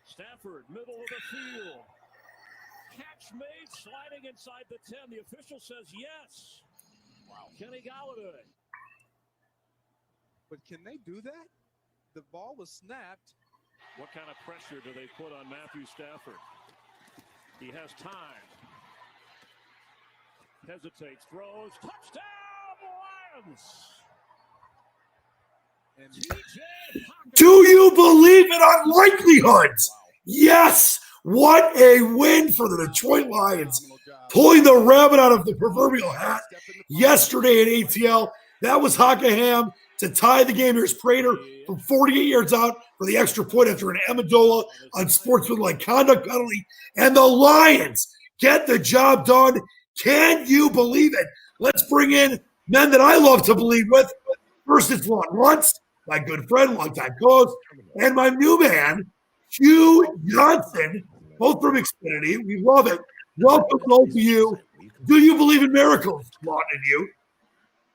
Stafford, middle of the field. Catch made, sliding inside the 10. The official says yes. Wow. Kenny Galladay. But can they do that? The ball was snapped. What kind of pressure do they put on Matthew Stafford? He has time. Hesitates, throws, touchdown, Lions! And do you believe in unlikelihoods? Yes! What a win for the Detroit Lions. Pulling the rabbit out of the proverbial hat yesterday at ATL. That was Hockenham to tie the game. Here's Prater from 48 yards out for the extra point after an Amendola unsportsmanlike conduct penalty. And the Lions get the job done. Can you believe it? Let's bring in men that I love to believe with. First, it's Lawton Lunce, my good friend, longtime co-host, and my new man, Hugh Johnson, both from Xfinity. We love it. Welcome both of you. Do you believe in miracles, Lawton and you?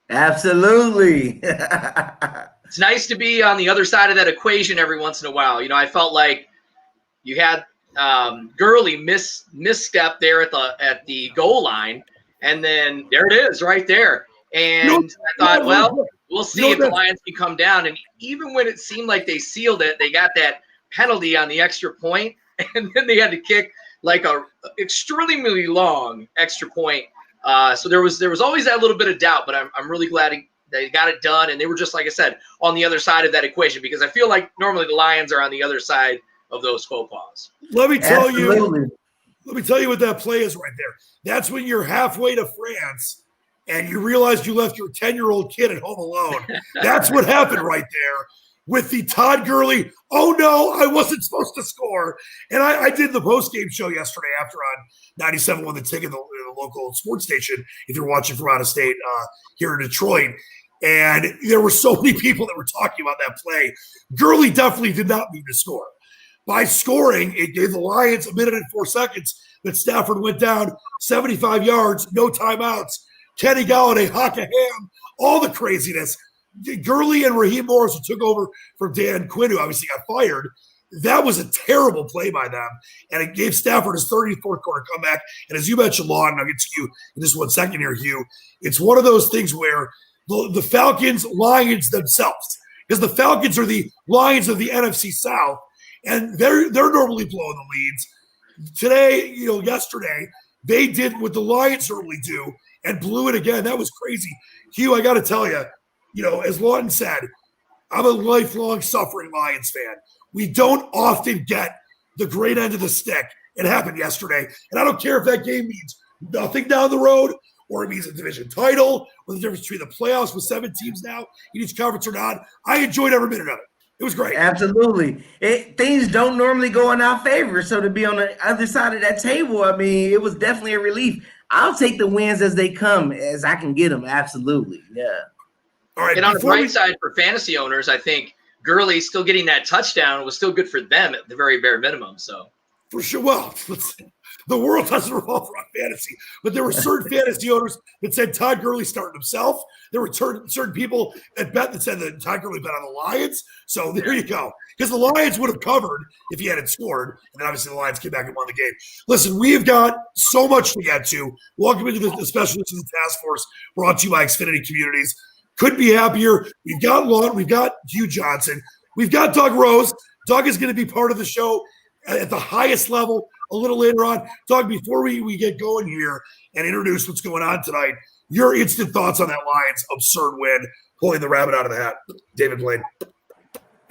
Absolutely. It's nice to be on the other side of that equation every once in a while. You know, I felt like you had Gurley misstep there at the goal line, and then there it is right there. And I thought, well, we'll see if the Lions can come down. And even when it seemed like they sealed it, they got that penalty on the extra point, and then they had to kick like a extremely long extra point. So there was always that little bit of doubt, but I'm really glad they got it done, and they were just, like I said, on the other side of that equation, because I feel like normally the Lions are on the other side of those faux pas. Let me tell you what that play is right there. That's when you're halfway to France and you realize you left your 10-year-old kid at home alone. That's what happened right there with the Todd Gurley, oh no, I wasn't supposed to score. And I did the post-game show yesterday after on 97.1 The Ticket, the local sports station, if you're watching from out of state here in Detroit. And there were so many people that were talking about that play. Gurley definitely did not need to score. By scoring, it gave the Lions a minute and 4 seconds that Stafford went down 75 yards, no timeouts. Kenny Galladay, Hockenham, all the craziness. Gurley and Raheem Morris, who took over from Dan Quinn, who obviously got fired. That was a terrible play by them, and it gave Stafford his 34th quarter comeback. And as you mentioned, Lawton, I'll get to you in just 1 second here, Hugh. It's one of those things where the Falcons, Lions themselves, because the Falcons are the Lions of the NFC South, and they're normally blowing the leads. Today, yesterday, they did what the Lions normally do and blew it again. That was crazy. Hugh, I got to tell you, as Lawton said, I'm a lifelong suffering Lions fan. We don't often get the great end of the stick. It happened yesterday. And I don't care if that game means nothing down the road or it means a division title or the difference between the playoffs with 7 teams now in each conference or not. I enjoyed every minute of it. It was great. Absolutely. Things don't normally go in our favor. So to be on the other side of that table, I mean, it was definitely a relief. I'll take the wins as they come, as I can get them. Absolutely. Yeah. All right. And on the bright side for fantasy owners, I think Gurley still getting that touchdown was still good for them at the very bare minimum. So for sure. Well, the world doesn't revolve around fantasy, but there were certain fantasy owners that said Todd Gurley started himself. There were certain people at bet that said that Todd Gurley bet on the Lions. So there you go. Because the Lions would have covered if he hadn't scored. And then obviously the Lions came back and won the game. Listen, we've got so much to get to. Welcome into the specialists of the task force brought to you by Xfinity Communities. Couldn't be happier. We've got Lawton. We've got Hugh Johnson. We've got Doug Rose. Doug is going to be part of the show at the highest level a little later on. Doug, before we get going here and introduce what's going on tonight, your instant thoughts on that Lions absurd win, pulling the rabbit out of the hat. David Blaine.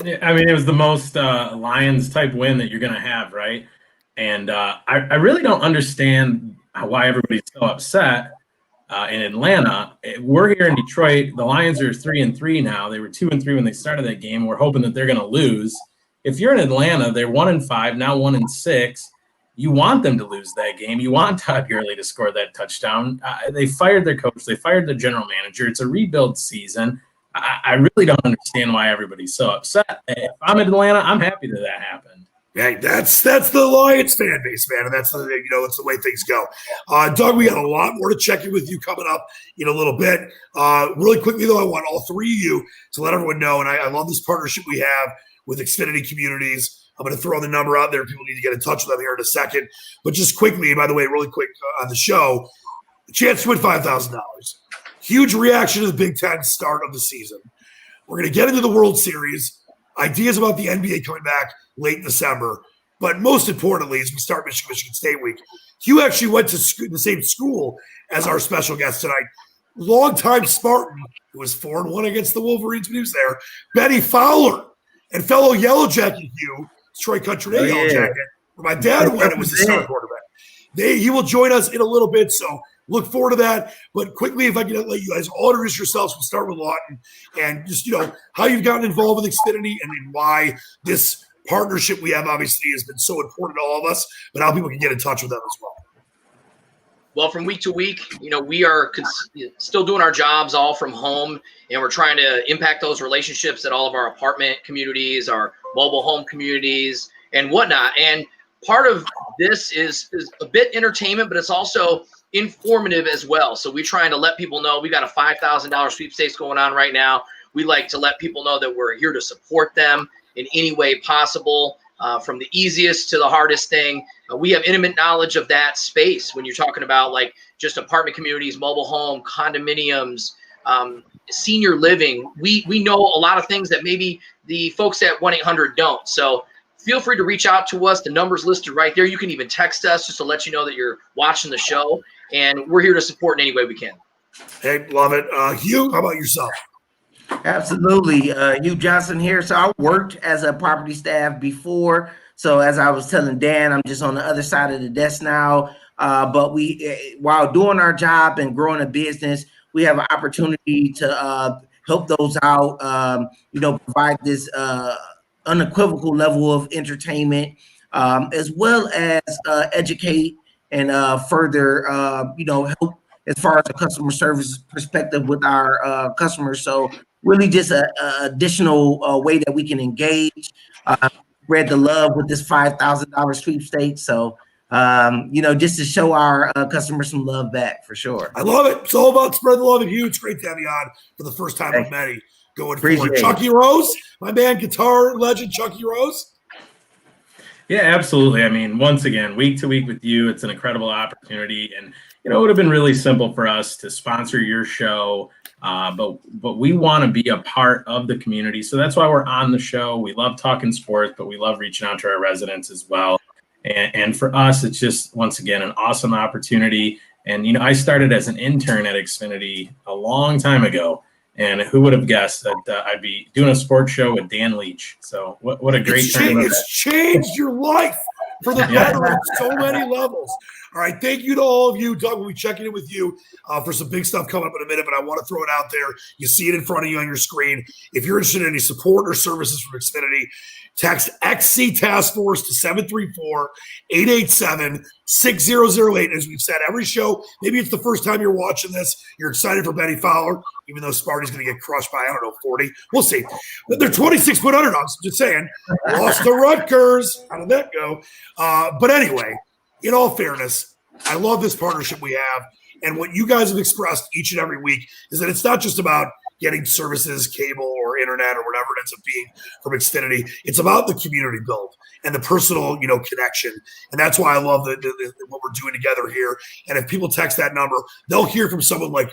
Yeah, I mean, it was the most Lions-type win that you're going to have, right? And I really don't understand why everybody's so upset in Atlanta. We're here in Detroit. The Lions are 3-3 now. They were 2-3 when they started that game. We're hoping that they're going to lose. If you're in Atlanta, they're 1-5, now 1-6. You want them to lose that game. You want Todd Gurley to score that touchdown. They fired their coach. They fired the general manager. It's a rebuild season. I really don't understand why everybody's so upset. If I'm in Atlanta, I'm happy that happened. Hey, that's the Lions fan base, man, and that's the way things go. Doug, we got a lot more to check in with you coming up in a little bit. Really quickly, though, I want all three of you to let everyone know, and I love this partnership we have with Xfinity Communities. I'm going to throw the number out there. People need to get in touch with them here in a second. But just quickly, by the way, really quick on the show, a chance to win $5,000. Huge reaction to the Big Ten start of the season. We're going to get into the World Series. Ideas about the NBA coming back late December. But most importantly, as we start Michigan State week, Hugh actually went to the same school as our special guest tonight. Longtime Spartan, who was 4-1 against the Wolverines when he was there, Bennie Fowler, and fellow Yellow Jacket Hugh, Troy Country Day Yellow Jacket, where my dad went and was the star quarterback. He will join us in a little bit, so look forward to that. But quickly, if I can let you guys all introduce yourselves, we'll start with Lawton, and just, how you've gotten involved with Xfinity and why this partnership we have obviously has been so important to all of us, but how people can get in touch with them as well. Well, from week to week, we are still doing our jobs all from home, and we're trying to impact those relationships at all of our apartment communities, our mobile home communities, and whatnot. And part of this is a bit entertainment, but it's also informative as well. So we're trying to let people know we got a $5,000 sweepstakes going on right now. We like to let people know that we're here to support them in any way possible, from the easiest to the hardest thing. We have intimate knowledge of that space when you're talking about like just apartment communities, mobile home, condominiums, senior living. We know a lot of things that maybe the folks at 1-800 don't. So feel free to reach out to us. The number's listed right there. You can even text us just to let you know that you're watching the show, and we're here to support in any way we can. Hey, love it. Hugh, how about yourself? Absolutely. Hugh Johnson here. So I worked as a property staff before. So as I was telling Dan, I'm just on the other side of the desk now. But we, while doing our job and growing a business, we have an opportunity to help those out, provide this unequivocal level of entertainment, as well as educate and further, help as far as a customer service perspective with our customers. So really just an additional way that we can engage, spread the love with this $5,000 sweepstakes. So, just to show our customers some love back for sure. I love it. It's all about spread the love of you. It's great to have you on for the first time with Bennie going forward. Chucky Rose, my man, guitar legend Chucky Rose. Yeah, absolutely. I mean, once again, week to week with you, it's an incredible opportunity. And, it would have been really simple for us to sponsor your show. But we want to be a part of the community. So that's why we're on the show. We love talking sports, but we love reaching out to our residents as well. And for us, it's just, once again, an awesome opportunity. And, I started as an intern at Xfinity a long time ago. And who would have guessed that I'd be doing a sports show with Dan Leach? So what a great turn. It's changed your life for the better on so many levels. All right, thank you to all of you. Doug, we'll be checking in with you for some big stuff coming up in a minute, but I want to throw it out there. You see it in front of you on your screen. If you're interested in any support or services from Xfinity, text XC Task Force to 734-887-6008. As we've said, every show, maybe it's the first time you're watching this, you're excited for Bennie Fowler, even though Sparty's going to get crushed by, 40. We'll see. But they're 26-point underdogs, just saying. Lost to Rutgers. How did that go? But anyway, in all fairness, I love this partnership we have. And what you guys have expressed each and every week is that it's not just about getting services, cable or internet or whatever it ends up being from Xfinity. It's about the community build and the personal, connection. And that's why I love what we're doing together here. And if people text that number, they'll hear from someone like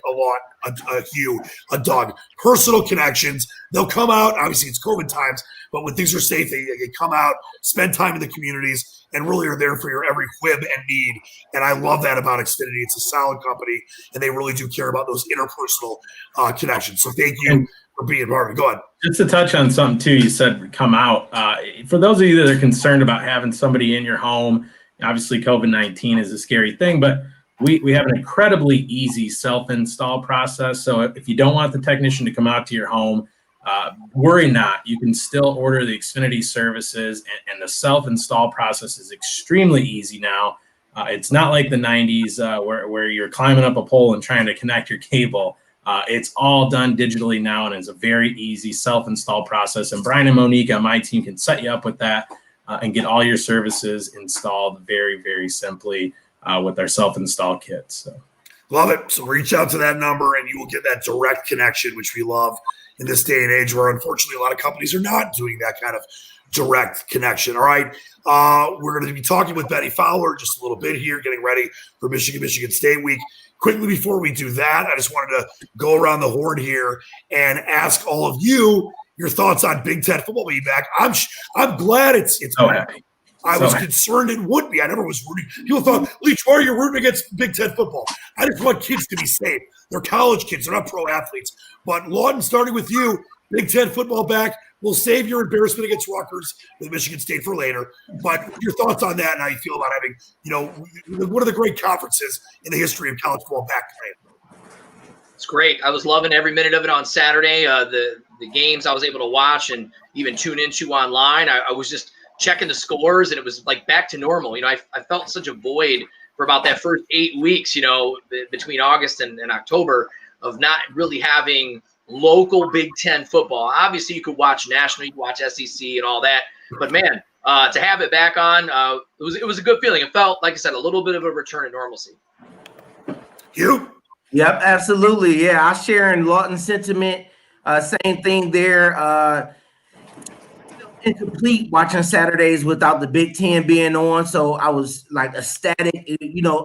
a Hugh, a Doug, personal connections. They'll come out. Obviously, it's COVID times, but when things are safe, they come out, spend time in the communities, and really are there for your every whim and need. And I love that about Xfinity. It's a solid company, and they really do care about those interpersonal connections. So thank you for being part of it. Go ahead. Just to touch on something, too, you said come out. For those of you that are concerned about having somebody in your home, obviously COVID-19 is a scary thing, but we have an incredibly easy self-install process. So if you don't want the technician to come out to your home, worry not. You can still order the Xfinity services, and the self-install process is extremely easy now. It's not like the 90s where you're climbing up a pole and trying to connect your cable. It's all done digitally now, and it's a very easy self-install process. And Brian and Monique on my team can set you up with that. and get all your services installed very, very simply with our self-install kits. So. Love it. So reach out to that number and you will get that direct connection, which we love in this day and age where unfortunately a lot of companies are not doing that kind of direct connection. All right. We're going to be talking with Bennie Fowler just a little bit here, getting ready for Michigan State week. Quickly before we do that, I just wanted to go around the horn here and ask all of you your thoughts on Big Ten football being back. I'm glad it's back. Happy. I was concerned it would be. I never was rooting. People thought, Leach, why are you rooting against Big Ten football? I just want kids to be safe. They're college kids. They're not pro athletes. But Lawton, starting with you, Big Ten football back. We'll save your embarrassment against Rutgers with Michigan State for later. But your thoughts on that and how you feel about having, one of the great conferences in the history of college football back playing. It's great. I was loving every minute of it on Saturday. The games I was able to watch and even tune into online. I was just checking the scores, and it was like back to normal. I felt such a void for about that first 8 weeks, between August and October, of not really having local Big Ten football. Obviously, you could watch national, you could watch SEC and all that, but man, to have it back on, it was a good feeling. It felt, like I said, a little bit of a return to normalcy. You? Yep, absolutely. Yeah, I share in Lawton's sentiment. Same thing there. Incomplete watching Saturdays without the Big Ten being on, so I was like ecstatic.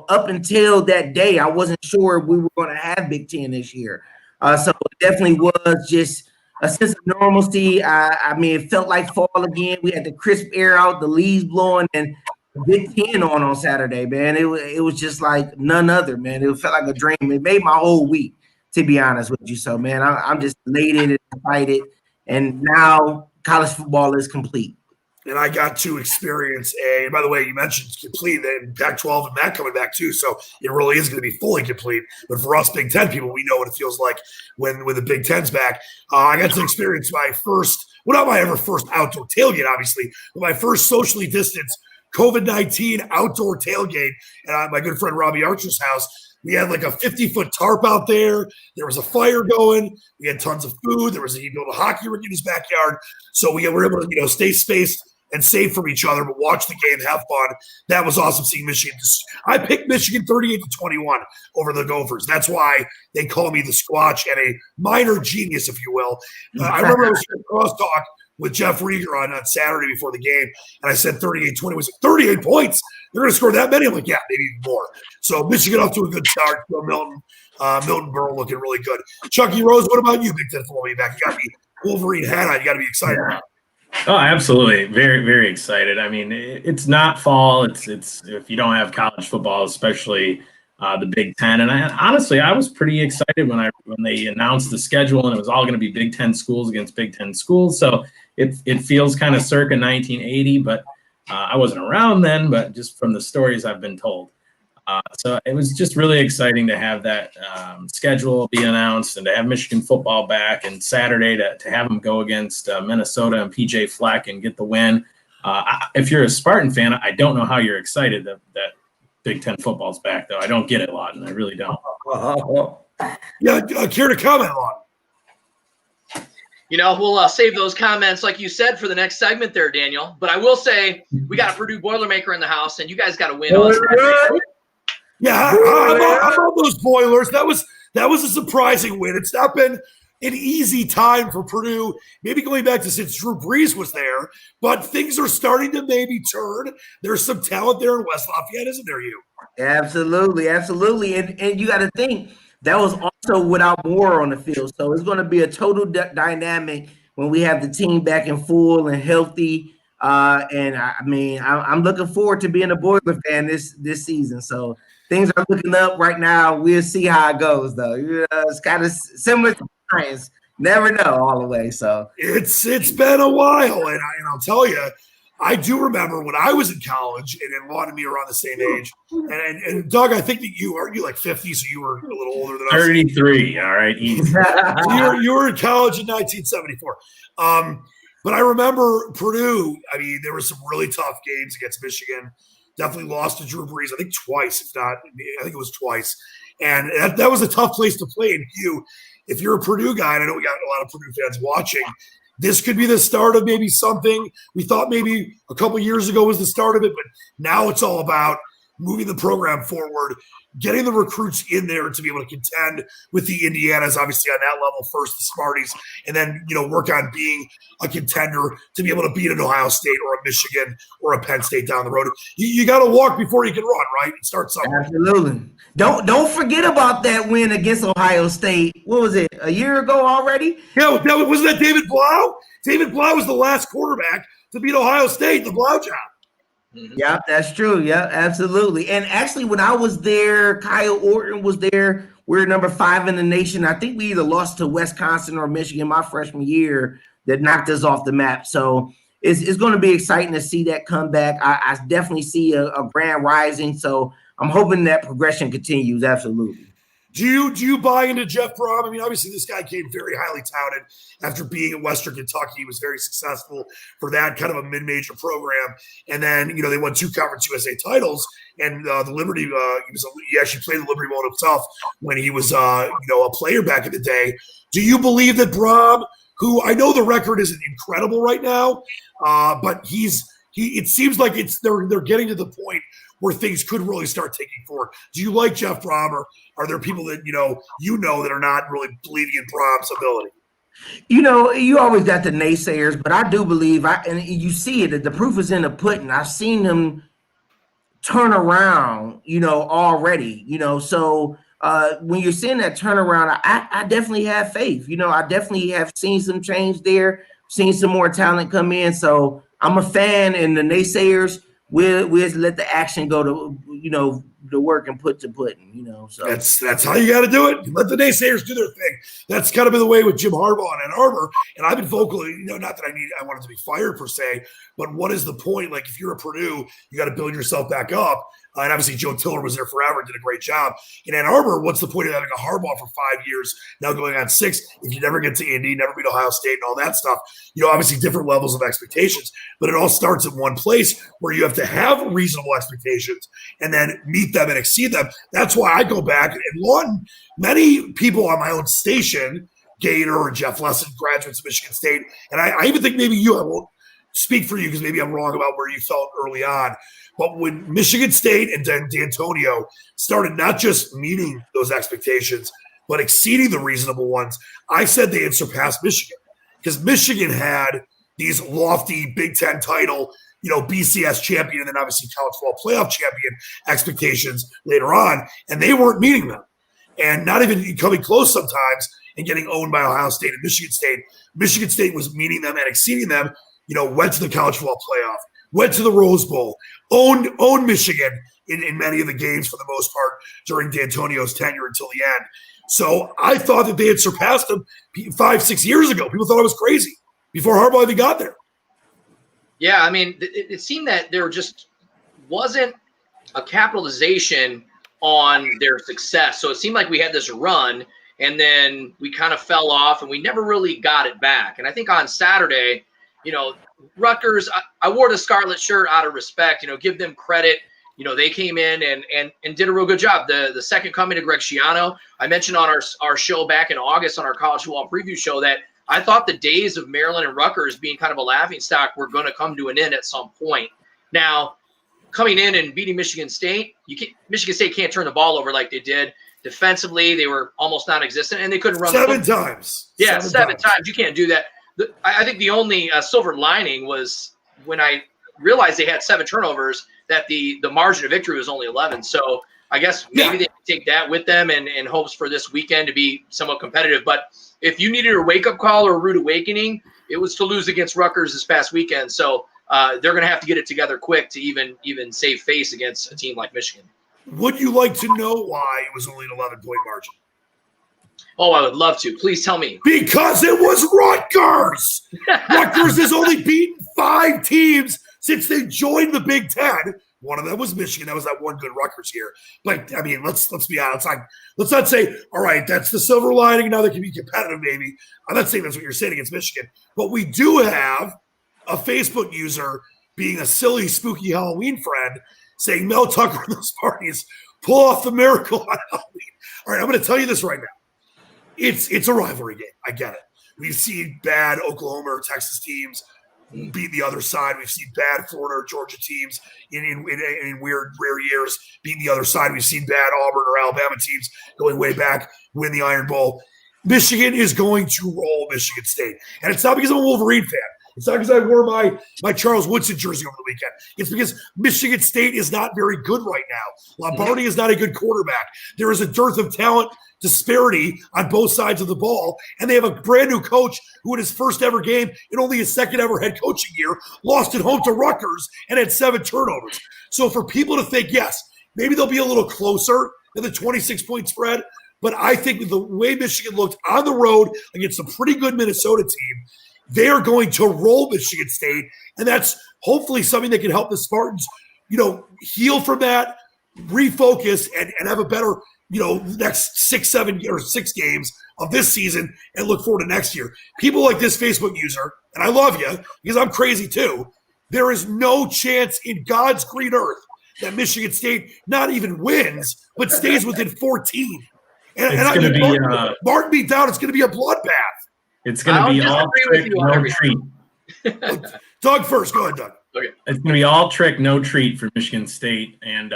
Up until that day, I wasn't sure we were going to have Big Ten this year. So it definitely was just a sense of normalcy. I mean, it felt like fall again. We had the crisp air out, the leaves blowing, and Big Ten on Saturday, man. It was just like none other, man. It felt like a dream. It made my whole week, to be honest with you. So, man, I'm just elated and excited. And now college football is complete. And I got to experience by the way, you mentioned complete, and Pac-12 and MAC coming back too. So it really is going to be fully complete. But for us Big Ten people, we know what it feels like when the Big Ten's back. I got to experience my first, not my ever first outdoor tailgate, obviously, but my first socially distanced COVID-19 outdoor tailgate at my good friend Robbie Archer's house. We had like a 50-foot tarp out there. There was a fire going. We had tons of food. He built a hockey rink in his backyard. So we were able to, stay spaced and safe from each other, but watch the game, have fun. That was awesome seeing Michigan. I picked Michigan 38-21 over the Gophers. That's why they call me the Squatch and a minor genius, if you will. I remember I was in crosstalk with Jeff Rieger on Saturday before the game, and I said 38-20. Was 38 points? They're going to score that many? I'm like, yeah, maybe even more. So Michigan off to a good start. Milton Berle looking really good. Chucky Rose, what about you, Big Ten football being back? You got to be Wolverine hat on. You got to be excited about it. Oh, absolutely. Very, very excited. I mean, it's not fall. It's if you don't have college football, especially the Big Ten. And I was pretty excited when they announced the schedule and it was all going to be Big Ten schools against Big Ten schools. So it feels kind of circa 1980, but I wasn't around then, but just from the stories I've been told. So it was just really exciting to have that schedule be announced and to have Michigan football back, and Saturday to have them go against Minnesota and PJ Fleck and get the win. If you're a Spartan fan, I don't know how you're excited that Big Ten football's back, though. I don't get it, Lawton. I really don't. Yeah, care to comment, Lawton? We'll save those comments, like you said, for the next segment there, Daniel. But I will say we got a Purdue Boilermaker in the house, and you guys got to win on Saturday. Yeah, how about those Boilers? That was a surprising win. It's not been an easy time for Purdue, maybe going back to since Drew Brees was there, but things are starting to maybe turn. There's some talent there in West Lafayette, isn't there, you? Absolutely. And you got to think, that was also without Moore on the field. So it's going to be a total dynamic when we have the team back in full and healthy. And I'm looking forward to being a Boiler fan this season. So things are looking up right now. We'll see how it goes, though. It's kind of similar to Giants. Never know all the way. So it's been a while, and I'll tell you, I do remember when I was in college, and Lawton and me are around the same age. And Doug, I think that you like 50, so you were a little older than us. 33. All right, easy. So you were in college in 1974. But I remember Purdue. I mean, there were some really tough games against Michigan. Definitely lost to Drew Brees, I think twice, if not, I think it was twice. And that was a tough place to play. And if you're a Purdue guy, and I know we got a lot of Purdue fans watching, this could be the start of maybe something we thought maybe a couple years ago was the start of it, but now it's all about moving the program forward, getting the recruits in there to be able to contend with the Indianas, obviously on that level first, the Sparties, and then, work on being a contender to be able to beat an Ohio State or a Michigan or a Penn State down the road. You got to walk before you can run, right? Start somewhere. Absolutely. Don't forget about that win against Ohio State. What was it, a year ago already? Yeah, wasn't that David Blau? David Blau was the last quarterback to beat Ohio State, the Blau job. Yeah, that's true. Yeah, absolutely. And actually, when I was there, Kyle Orton was there. We're number 5 in the nation. I think we either lost to Wisconsin or Michigan my freshman year that knocked us off the map. So it's going to be exciting to see that come back. I definitely see a brand rising. So I'm hoping that progression continues. Absolutely. Do you buy into Jeff Brom? I mean, obviously, this guy came very highly touted after being at Western Kentucky. He was very successful for that kind of a mid-major program. And then, they won 2 Conference USA titles. And the Liberty, he actually played the Liberty Bowl himself when he was, a player back in the day. Do you believe that Brom, who I know the record isn't incredible right now, but it seems like they're getting to the point where things could really start taking forward. Do you like Jeff Brom, or are there people that that are not really believing in Brom's ability? You always got the naysayers, but I do believe, and you see it, the proof is in the pudding. I've seen them turn around, already, so when you're seeing that turnaround, I definitely have faith. I definitely have seen some change there, seen some more talent come in. So I'm a fan, and the naysayers, we'll let the action go to, the work and put to pudding, so that's how you got to do it. Let the naysayers do their thing. That's kind of been the way with Jim Harbaugh and Ann Arbor. And I've been vocal, not that I wanted to be fired per se, but what is the point? Like, if you're at Purdue, you got to build yourself back up. And obviously Joe Tiller was there forever and did a great job. In Ann Arbor, what's the point of having a Harbaugh for 5 years, now going on 6, if you never get to Indy, never beat Ohio State and all that stuff? Obviously different levels of expectations, but it all starts in one place where you have to have reasonable expectations and then meet them and exceed them. That's why I go back and Lawton, many people on my own station, Gator and Jeff Lesson, graduates of Michigan State, and I even think maybe I won't speak for you because maybe I'm wrong about where you felt early on. But when Michigan State and D'Antonio started not just meeting those expectations, but exceeding the reasonable ones, I said they had surpassed Michigan, because Michigan had these lofty Big Ten title, BCS champion, and then obviously college football playoff champion expectations later on, and they weren't meeting them, and not even coming close sometimes, and getting owned by Ohio State and Michigan State. Michigan State was meeting them and exceeding them, went to the college football playoff, went to the Rose Bowl, owned Michigan in many of the games for the most part during D'Antonio's tenure until the end. So I thought that they had surpassed them 5-6 years ago. People thought I was crazy before Harbaugh even got there. Yeah, I mean, it seemed that there just wasn't a capitalization on their success. So it seemed like we had this run, and then we kind of fell off, and we never really got it back. And I think on Saturday, Rutgers, I wore the scarlet shirt out of respect, give them credit. They came in and did a real good job. The second coming to Greg Schiano, I mentioned on our show back in August on our college football preview show that I thought the days of Maryland and Rutgers being kind of a laughingstock were going to come to an end at some point. Now, coming in and beating Michigan State, Michigan State can't turn the ball over like they did. Defensively, they were almost non-existent, and they couldn't run 7 times. Yeah, 7 times. You can't do that. I think the only silver lining was when I realized they had 7 turnovers, that the margin of victory was only 11. So I guess maybe they can take that with them and hopes for this weekend to be somewhat competitive. But if you needed a wake-up call or a rude awakening, it was to lose against Rutgers this past weekend. So they're going to have to get it together quick to even save face against a team like Michigan. Would you like to know why it was only an 11-point margin? Oh, I would love to. Please tell me. Because it was Rutgers. Rutgers has only beaten 5 teams since they joined the Big Ten. One of them was Michigan. That was that one good Rutgers year. But, I mean, let's be honest. Let's not say, all right, that's the silver lining. Now they can be competitive, maybe. I'm not saying that's what you're saying against Michigan. But we do have a Facebook user being a silly, spooky Halloween friend saying Mel Tucker and those parties pull off the miracle on Halloween. All right, I'm going to tell you this right now. It's a rivalry game. I get it. We've seen bad Oklahoma or Texas teams beat the other side. We've seen bad Florida or Georgia teams in weird, rare years beat the other side. We've seen bad Auburn or Alabama teams going way back win the Iron Bowl. Michigan is going to roll Michigan State. And it's not because I'm a Wolverine fan. It's not because I wore my Charles Woodson jersey over the weekend. It's because Michigan State is not very good right now. Lombardi is not a good quarterback. There is a dearth of talent disparity on both sides of the ball, and they have a brand new coach who in his first ever game and only his second ever head coaching year lost at home to Rutgers and had 7 turnovers. So for people to think, yes, maybe they'll be a little closer than the 26-point spread, but I think with the way Michigan looked on the road against a pretty good Minnesota team, they are going to roll Michigan State, and that's hopefully something that can help the Spartans, heal from that, refocus, and have a better next 6 games of this season and look forward to next year. People like this Facebook user, and I love you because I'm crazy too, there is no chance in God's green earth that Michigan State not even wins, but stays within 14. And Martin beat down, it's going to be a bloodbath. It's going to be all trick, no treat. Doug first. Go ahead, Doug. Okay. It's going to be all trick, no treat for Michigan State. And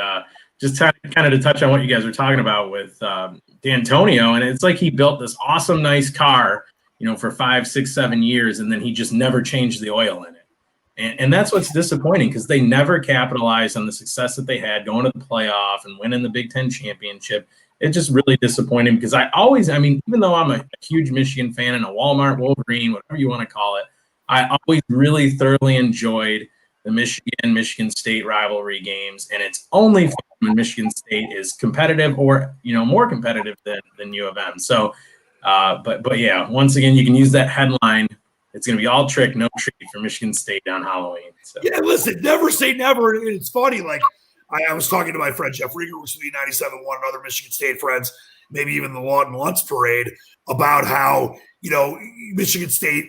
just kind of to touch on what you guys were talking about with D'Antonio, and it's like he built this awesome, nice car, for 5, 6, 7 years, and then he just never changed the oil in it. And that's what's disappointing because they never capitalized on the success that they had going to the playoff and winning the Big Ten championship. It's just really disappointing because even though I'm a huge Michigan fan and a Walmart Wolverine, whatever you want to call it, I always really thoroughly enjoyed the Michigan State rivalry games. And it's only fun when Michigan State is competitive or, more competitive than U of M. So, but yeah, once again, you can use that headline. It's going to be all trick, no treat for Michigan State on Halloween. So. Yeah, listen, never say never. And it's funny, I was talking to my friend Jeff Rieger, who's the 97-1 and other Michigan State friends, maybe even the Lawton Lunce parade, about how, Michigan State,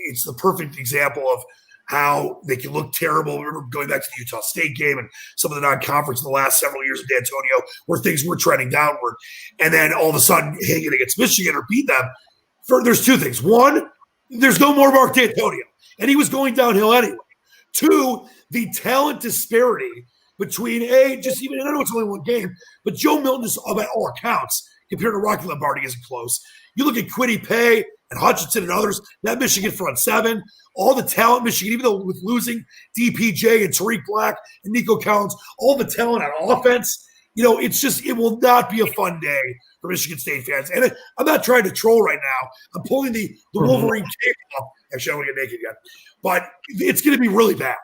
it's the perfect example of how they can look terrible. I remember going back to the Utah State game and some of the non-conference in the last several years of D'Antonio where things were trending downward. And then all of a sudden hanging against Michigan or beat them. There's 2 things. 1, there's no more Mark D'Antonio, and he was going downhill anyway. 2, the talent disparity between I know it's only 1 game, but Joe Milton is, by all accounts, compared to Rocky Lombardi, isn't close. You look at Kwity Paye and Hutchinson and others, that Michigan front 7, all the talent Michigan, even though with losing DPJ and Tariq Black and Nico Collins, all the talent on offense, it will not be a fun day for Michigan State fans. And I'm not trying to troll right now. I'm pulling the Wolverine cape off. Actually, I don't want to get naked yet. But it's going to be really bad.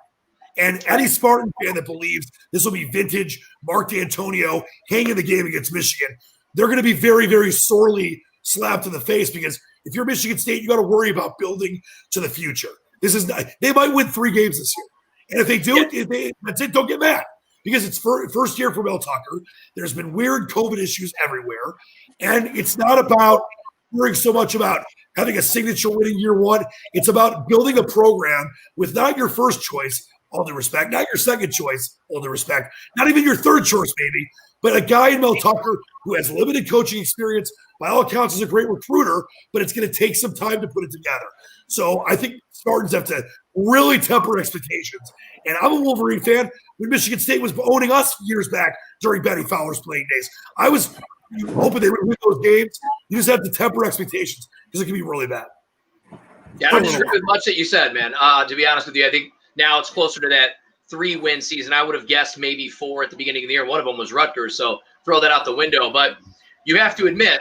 And any Spartan fan that believes this will be vintage Mark D'Antonio hanging the game against Michigan, they're going to be very, very sorely slapped in the face because if you're Michigan State, you got to worry about building to the future. They might win 3 games this year. And if they do, that's it, don't get mad. Because it's first year for Mel Tucker. There's been weird COVID issues everywhere. And it's not about worrying so much about having a signature win in year 1. It's about building a program with not your first choice, all due respect, not your second choice, all due respect, not even your third choice, maybe, but a guy in Mel Tucker who has limited coaching experience, by all accounts is a great recruiter, but it's going to take some time to put it together. So I think Spartans have to really temper expectations. And I'm a Wolverine fan. When Michigan State was owning us years back during Bennie Fowler's playing days, I was hoping they would win those games. You just have to temper expectations because it can be really bad. Yeah, I don't disagree with much that you said, man. To be honest with you, I think now it's closer to that 3-win season. I would have guessed maybe 4 at the beginning of the year. One of them was Rutgers, so throw that out the window. But you have to admit,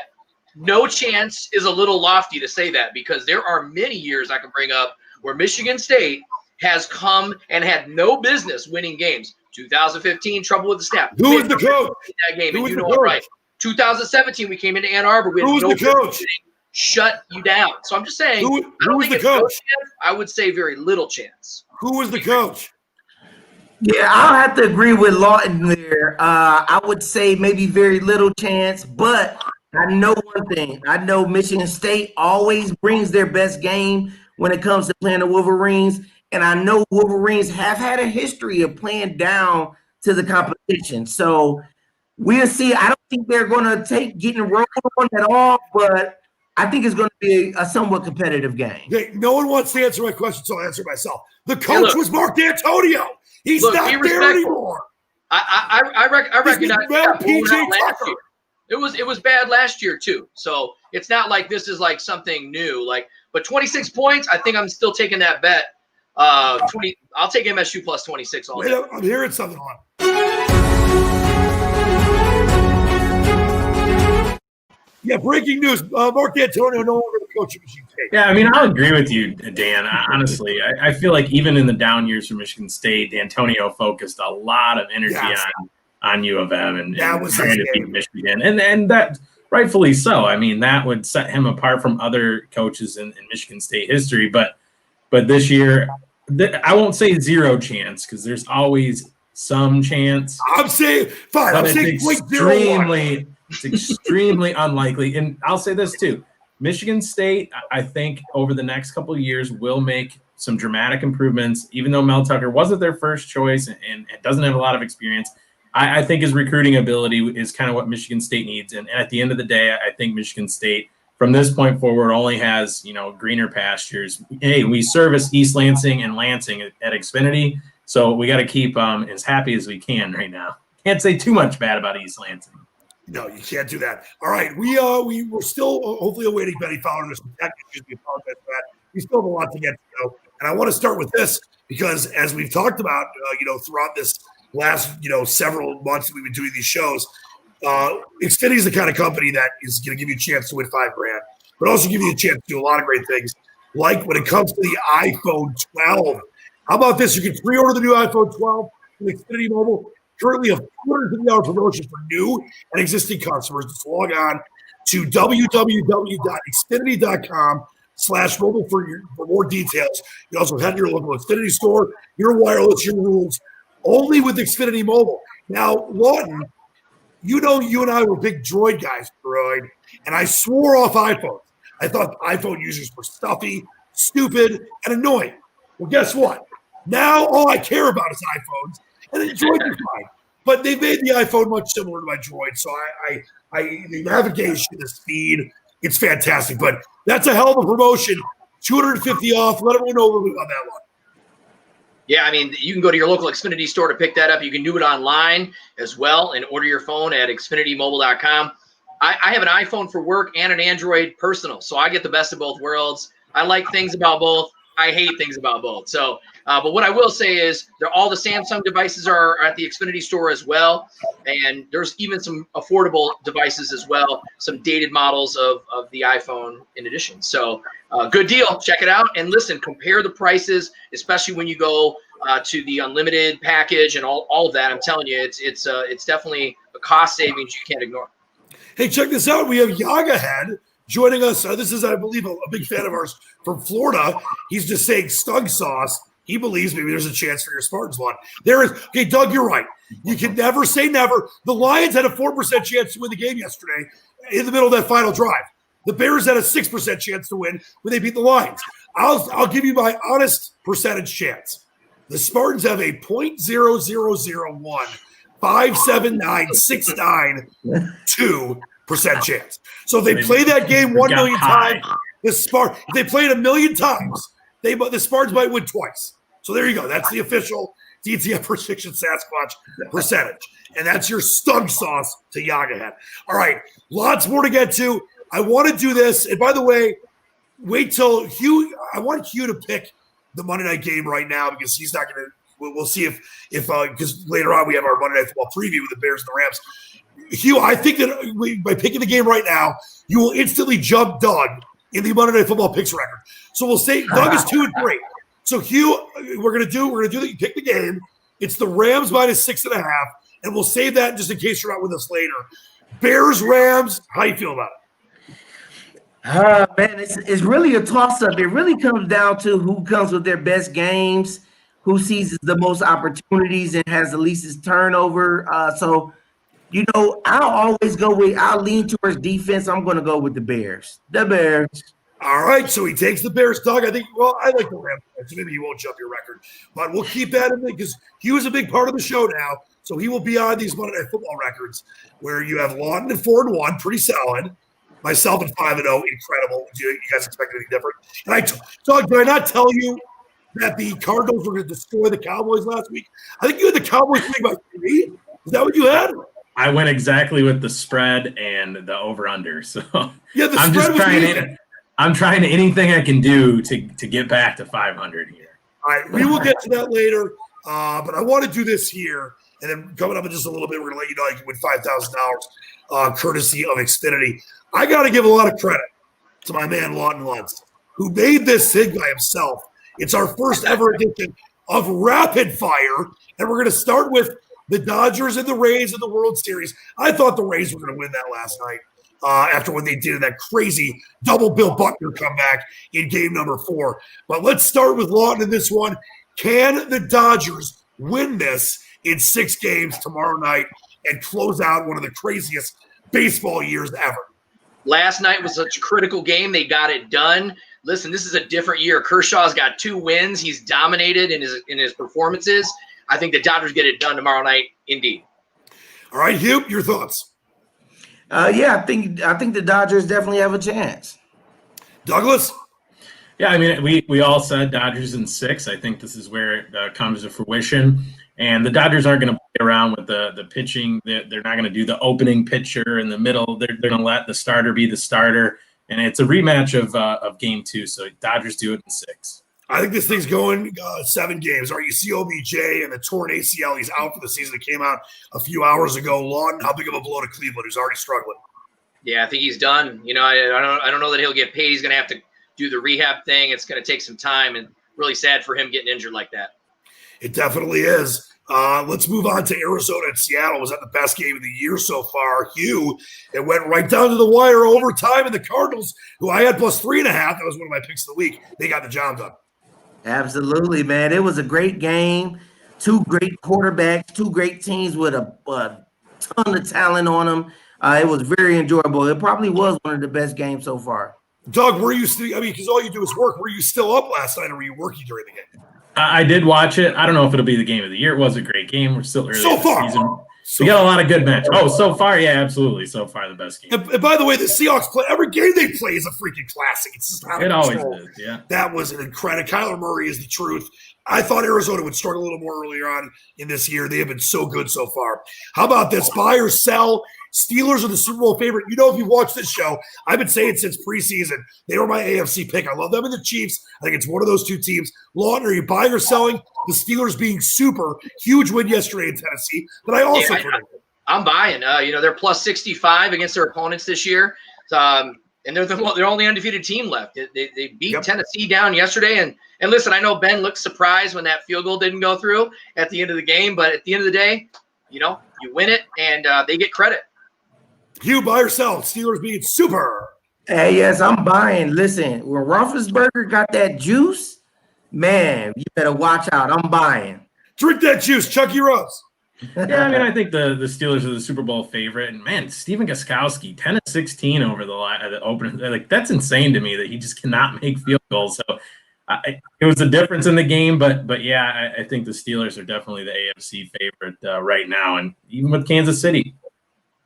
no chance is a little lofty to say that because there are many years I can bring up where Michigan State has come and had no business winning games. 2015, trouble with the snap. Who was the coach? That game, and you know it right. 2017, we came into Ann Arbor. Who was the coach? Shut you down. So I'm just saying, who was the coach? I would say very little chance. Who was the coach? Yeah, I'll have to agree with Lawton there. I would say maybe very little chance, but I know one thing. I know Michigan State always brings their best game when it comes to playing the Wolverines. And I know Wolverines have had a history of playing down to the competition. So we'll see. I don't think they're going to take getting rolled on at all, but I think it's going to be a somewhat competitive game. Okay, no one wants to answer my question, so I'll answer myself. The coach was Mark D'Antonio. He's not there anymore. I recognize that PJ last Tucker. year. It was bad last year too. So it's not like this is like something new. But 26 points, I think I'm still taking that bet. I'll take MSU plus 26 all day. I'm hearing something on. Yeah, breaking news. Mark D'Antonio no longer the coach of Michigan State. Yeah, I mean, I'll agree with you, Dan. Honestly, I feel like even in the down years for Michigan State, D'Antonio focused a lot of energy on U of M and trying to beat Michigan. And that rightfully so. I mean, that would set him apart from other coaches in Michigan State history. But this year, I won't say zero chance because there's always some chance. I'm saying fine. I'm saying it's extremely unlikely. And I'll say this too. Michigan State, I think over the next couple of years will make some dramatic improvements, even though Mel Tucker wasn't their first choice and doesn't have a lot of experience. I think his recruiting ability is kind of what Michigan State needs. And at the end of the day, I think Michigan State from this point forward only has, greener pastures. Hey, we service East Lansing and Lansing at Xfinity. So we got to keep as happy as we can right now. Can't say too much bad about East Lansing. No, you can't do that. All right, we're still hopefully awaiting Bennie Fowler. There's some tech issues. We apologize for that. We still have a lot to get to know, and I want to start with this because as we've talked about, throughout this last several months that we've been doing these shows, Xfinity is the kind of company that is going to give you a chance to win $5,000, but also give you a chance to do a lot of great things. Like when it comes to the iPhone 12. How about this? You can pre-order the new iPhone 12 from Xfinity Mobile. Currently, a $250 promotion for new and existing customers. Just log on to www.xfinity.com/mobile for more details. You also head to your local Xfinity store. Your wireless, your rules, only with Xfinity Mobile. Now, Lawton, you and I were big Droid guys, Droid, and I swore off iPhones. I thought iPhone users were stuffy, stupid, and annoying. Well, guess what? Now all I care about is iPhones. And the Droid is fine. But they made the iPhone much similar to my Droid. So the navigation, the speed, it's fantastic. But that's a hell of a promotion. $250 off. Let everyone know on that one. Yeah, I mean, you can go to your local Xfinity store to pick that up. You can do it online as well and order your phone at xfinitymobile.com. I have an iPhone for work and an Android personal. So I get the best of both worlds. I like things about both. I hate things about both. So, but what I will say is all the Samsung devices are at the Xfinity store as well. And there's even some affordable devices as well, some dated models of the iPhone in addition. So good deal. Check it out. And listen, compare the prices, especially when you go to the unlimited package and all of that. I'm telling you, it's definitely a cost savings you can't ignore. Hey, check this out. We have Yaga Head joining us. This is, I believe, a big fan of ours from Florida. He's just saying Stug Sauce. He believes maybe there's a chance for your Spartans one. There is. Okay, Doug, you're right. You can never say never. The Lions had a 4% chance to win the game yesterday in the middle of that final drive. The Bears had a 6% chance to win when they beat the Lions. I'll give you my honest percentage chance. The Spartans have a 0.0001 579.692% chance. So if they play that game 1 million times, if they play it 1 million times, the Spartans might win twice. So there you go. That's the official DTF Prediction Sasquatch percentage. And that's your Stug Sauce to Yaga Head. All right. Lots more to get to. I want to do this. And by the way, wait till Hugh. I want Hugh to pick the Monday night game right now because he's not going to. We'll see if because later on we have our Monday Night Football preview with the Bears and the Rams. Hugh, I think that by picking the game right now, you will instantly jump Doug in the Monday Night Football picks record. So we'll say Doug is 2-3. So Hugh, we're gonna do that. You pick the game. It's the Rams -6.5, and we'll save that just in case you're not with us later. Bears, Rams. How you feel about it? Man, it's really a toss-up. It really comes down to who comes with their best games, who seizes the most opportunities and has the least turnover. So, I'll lean towards defense. I'm going to go with the Bears. The Bears. All right, so he takes the Bears. Doug, I like the Rams. So maybe he won't jump your record. But we'll keep that in there because he was a big part of the show now. So he will be on these Monday Night Football records where you have Lawton at 4-1, pretty solid. Myself at 5-0, incredible. Do you guys expect anything different? And Doug, did I not tell you that the Cardinals were going to destroy the Cowboys last week? I think you had the Cowboys winning by 3. Is that what you had? I went exactly with the spread and the over/under. So yeah, I'm just trying anything I can do to get back to 500 here. All right, we will get to that later, but I want to do this here, and then coming up in just a little bit, we're going to let you know you can win $5,000 courtesy of Xfinity. I got to give a lot of credit to my man Lawton Lunce, who made this thing by himself. It's our first ever edition of Rapid Fire, and we're going to start with the Dodgers and the Rays in the World Series. I thought the Rays were going to win that last night after what they did in that crazy double Bill Buckner comeback in game number 4. But let's start with Lawton in this one. Can the Dodgers win this in 6 games tomorrow night and close out one of the craziest baseball years ever? Last night was such a critical game. They got it done. Listen, this is a different year. Kershaw's got 2 wins. He's dominated in his performances. I think the Dodgers get it done tomorrow night, indeed. All right, Hugh, your thoughts? Yeah, I think the Dodgers definitely have a chance. Douglas? Yeah, I mean, we all said Dodgers in 6. I think this is where it comes to fruition. And the Dodgers aren't going to play around with the pitching. They're not going to do the opening pitcher in the middle. They're going to let the starter be the starter. And it's a rematch of Game 2. So Dodgers do it in 6. I think this thing's going 7 games. All right, you see OBJ and the torn ACL. He's out for the season. It came out a few hours ago. Lawton, how big of a blow to Cleveland, who's already struggling? Yeah, I think he's done. You know, I don't know that he'll get paid. He's going to have to do the rehab thing. It's going to take some time, and really sad for him getting injured like that. It definitely is. Let's move on to Arizona and Seattle. Was that the best game of the year so far? Hugh, it went right down to the wire overtime, and the Cardinals, who I had plus 3.5, that was one of my picks of the week, they got the job done. Absolutely, man. It was a great game. 2 great quarterbacks, 2 great teams with a ton of talent on them. It was very enjoyable. It probably was one of the best games so far. Doug, were you still, I mean, because all you do is work, were you still up last night or were you working during the game? I did watch it. I don't know if it'll be the game of the year. It was a great game. We're still early so far. Season. We got a lot of good matches. Oh, so far, yeah, absolutely. So far, the best game. And by the way, the Seahawks play every game they play is a freaking classic. It's just out of control. Always is, yeah. That was an incredible. Kyler Murray is the truth. I thought Arizona would struggle a little more earlier on in this year. They have been so good so far. How about this? Buy or sell? Steelers are the Super Bowl favorite. You know, if you've watched this show, I've been saying since preseason, they were my AFC pick. I love them and the Chiefs. I think it's one of those 2 teams. Lawton, are you buying or selling? The Steelers being super. Huge win yesterday in Tennessee. But I also predicted. I'm buying. You know, they're plus 65 against their opponents this year. And they're the only undefeated team left. They beat Tennessee down yesterday. And listen, I know Ben looked surprised when that field goal didn't go through at the end of the game. But at the end of the day, you know, you win it and they get credit. Hugh, buy or sell? Steelers being super. Hey, yes, I'm buying. Listen, when Roethlisberger got that juice, man, you better watch out. I'm buying. Drink that juice, Chucky Rose. Yeah, I mean, I think the Steelers are the Super Bowl favorite. And, man, Stephen Gostkowski, 10 of 16 over the opener. Like, that's insane to me that he just cannot make field goals. So it was a difference in the game. But yeah, I think the Steelers are definitely the AFC favorite right now, and even with Kansas City.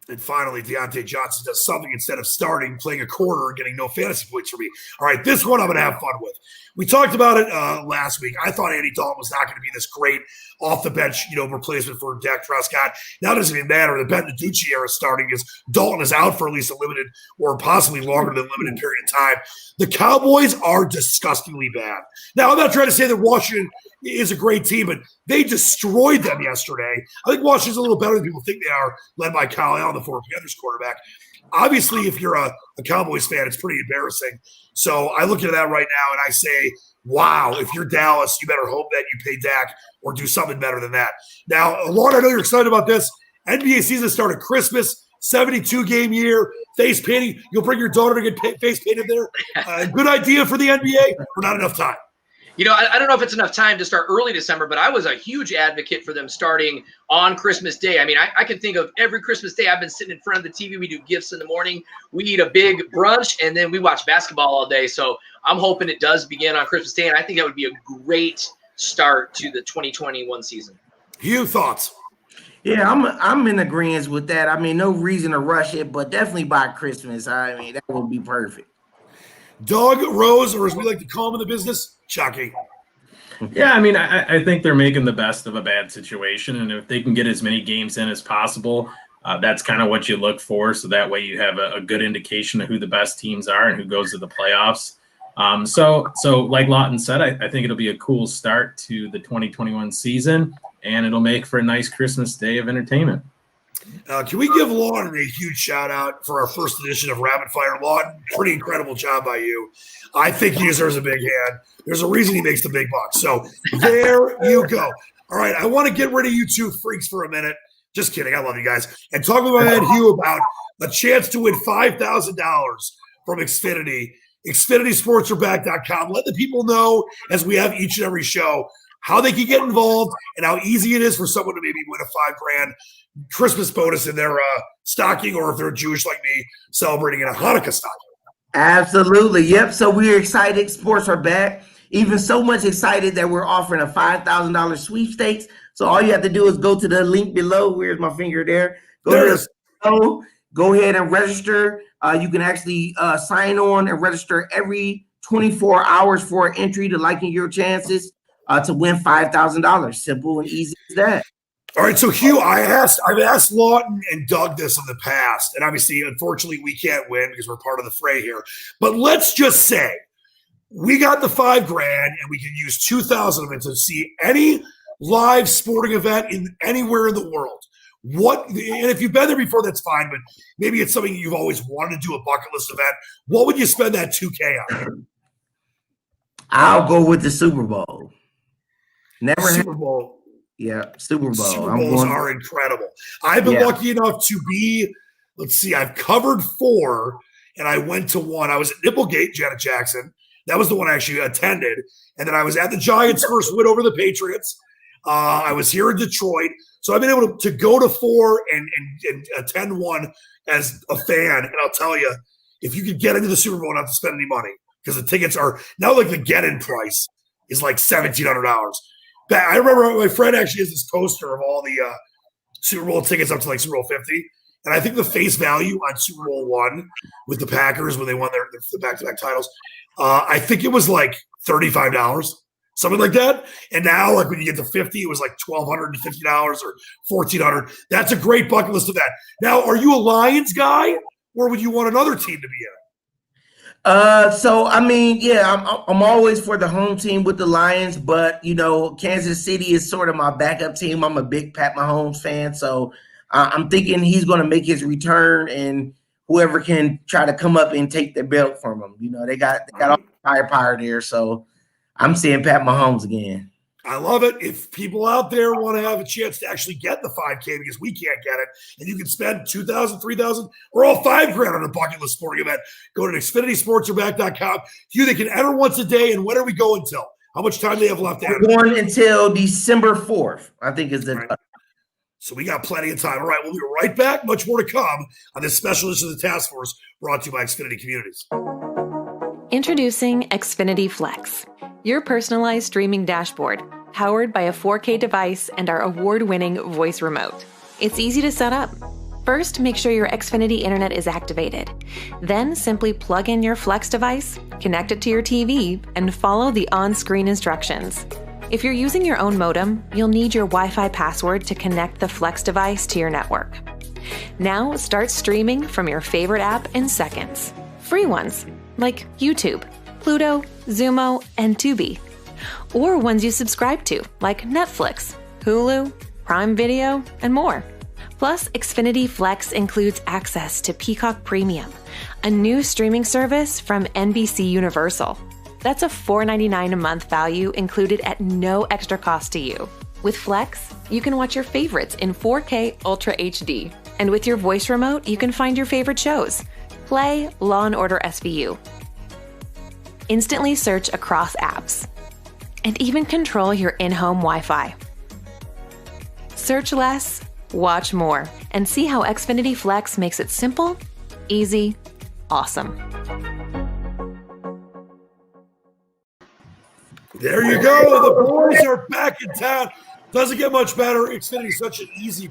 And finally, Deante Johnson does something instead of starting, playing a quarter and getting no fantasy points for me. All right, this one I'm going to have fun with. We talked about it last week. I thought Andy Dalton was not going to be this great off-the-bench, replacement for Dak Prescott. Now it doesn't even matter. The Ben DiNucci era starting is Dalton is out for at least a limited or possibly longer than limited period of time. The Cowboys are disgustingly bad. Now, I'm not trying to say that Washington is a great team, but they destroyed them yesterday. I think Washington's a little better than people think they are, led by Kyle Allen, the former Panthers quarterback. Obviously, if you're a Cowboys fan, it's pretty embarrassing. So I look at that right now and I say, wow, if you're Dallas, you better hope that you pay Dak or do something better than that. Now, Lawton, I know you're excited about this. NBA season started Christmas, 72-game year, face painting. You'll bring your daughter to get face painted there. Good idea for the NBA or not enough time? You know, I don't know if it's enough time to start early December, but I was a huge advocate for them starting on Christmas Day. I mean, I can think of every Christmas Day I've been sitting in front of the TV. We do gifts in the morning. We eat a big brunch, and then we watch basketball all day. So I'm hoping it does begin on Christmas Day, and I think that would be a great start to the 2021 season. Hugh, thoughts? Yeah, I'm in agreement with that. I mean, no reason to rush it, but definitely by Christmas. I mean, that would be perfect. Doug, Rose, or as we like to call him in the business, Chucky. Yeah, I mean, I think they're making the best of a bad situation, and if they can get as many games in as possible, that's kind of what you look for. So that way you have a good indication of who the best teams are and who goes to the playoffs. So like Lawton said, I think it'll be a cool start to the 2021 season, and it'll make for a nice Christmas day of entertainment. Can we give Lawton a huge shout out for our first edition of Rapid Fire? Lawton, pretty incredible job by you. I think he deserves a big hand. There's a reason he makes the big bucks. So there you go. All right, I want to get rid of you two freaks for a minute. Just kidding. I love you guys. And talk with my man Hugh about a chance to win $5,000 from Xfinity. XfinitySportsAreBack.com. Let the people know, as we have each and every show, how they can get involved and how easy it is for someone to maybe win a $5,000 Christmas bonus in their stocking, or if they're Jewish like me, celebrating in a Hanukkah stocking. Absolutely. Yep. So we're excited. Sports are back. Even so much excited that we're offering a $5,000 sweepstakes. So all you have to do is go to the link below. Where's my finger there? Go ahead and register. You can actually sign on and register every 24 hours for an entry to liken your chances to win $5,000. Simple and easy as that. All right, so Hugh, I've asked Lawton and Doug this in the past, and obviously, unfortunately, we can't win because we're part of the fray here. But let's just say we got the $5,000, and we can use 2,000 of it to see any live sporting event in anywhere in the world. And if you've been there before, that's fine. But maybe it's something you've always wanted to do, a bucket list event. What would you spend that $2,000 on? I'll go with the Super Bowl. Super Bowl. Yeah, Super Bowl. Super Bowls are incredible. I've been lucky enough to be, I've covered 4, and I went to 1. I was at Nipplegate, Janet Jackson. That was the one I actually attended. And then I was at the Giants' first win over the Patriots. I was here in Detroit. So I've been able to go to 4 and attend 1 as a fan. And I'll tell you, if you could get into the Super Bowl and not have to spend any money, because the tickets are now the get-in price is like $1,700. I remember my friend actually has this poster of all the Super Bowl tickets up to like Super Bowl 50. And I think the face value on Super Bowl 1 with the Packers when they won the back-to-back titles, I think it was like $35, something like that. And now, like when you get to 50, it was like $1,250 or $1,400. That's a great bucket list of that. Now, are you a Lions guy, or would you want another team to be in it? So I mean, yeah, I'm always for the home team with the Lions, but Kansas City is sort of my backup team. I'm a big Pat Mahomes fan, so I'm thinking he's going to make his return, and whoever can try to come up and take the belt from him. They got all the firepower there, so I'm seeing Pat Mahomes again. I love it. If people out there want to have a chance to actually get the $5,000 because we can't get it, and you can spend $2,000, $3,000, or all $5,000 on a bucket list sporting event, go to XfinitySportsAreBack.com. They can enter once a day, and when are we going till? How much time do they have left? We're going until December 4th, I think is the right. So we got plenty of time. All right, we'll be right back. Much more to come on this special edition of the Task Force brought to you by Xfinity Communities. Introducing Xfinity Flex, your personalized streaming dashboard, powered by a 4K device and our award-winning voice remote. It's easy to set up. First, make sure your Xfinity internet is activated. Then simply plug in your Flex device, connect it to your TV, and follow the on-screen instructions. If you're using your own modem, you'll need your Wi-Fi password to connect the Flex device to your network. Now, start streaming from your favorite app in seconds. Free ones, like YouTube, Pluto, Zumo, and Tubi. Or ones you subscribe to, like Netflix, Hulu, Prime Video, and more. Plus, Xfinity Flex includes access to Peacock Premium, a new streaming service from NBC Universal. That's a $4.99 a month value included at no extra cost to you. With Flex, you can watch your favorites in 4K Ultra HD. And with your voice remote, you can find your favorite shows. Play Law & Order SVU. Instantly search across apps. And even control your in-home Wi-Fi. Search less, watch more, and see how Xfinity Flex makes it simple, easy, awesome. There you go. The boys are back in town. Doesn't get much better. Xfinity is such an easy,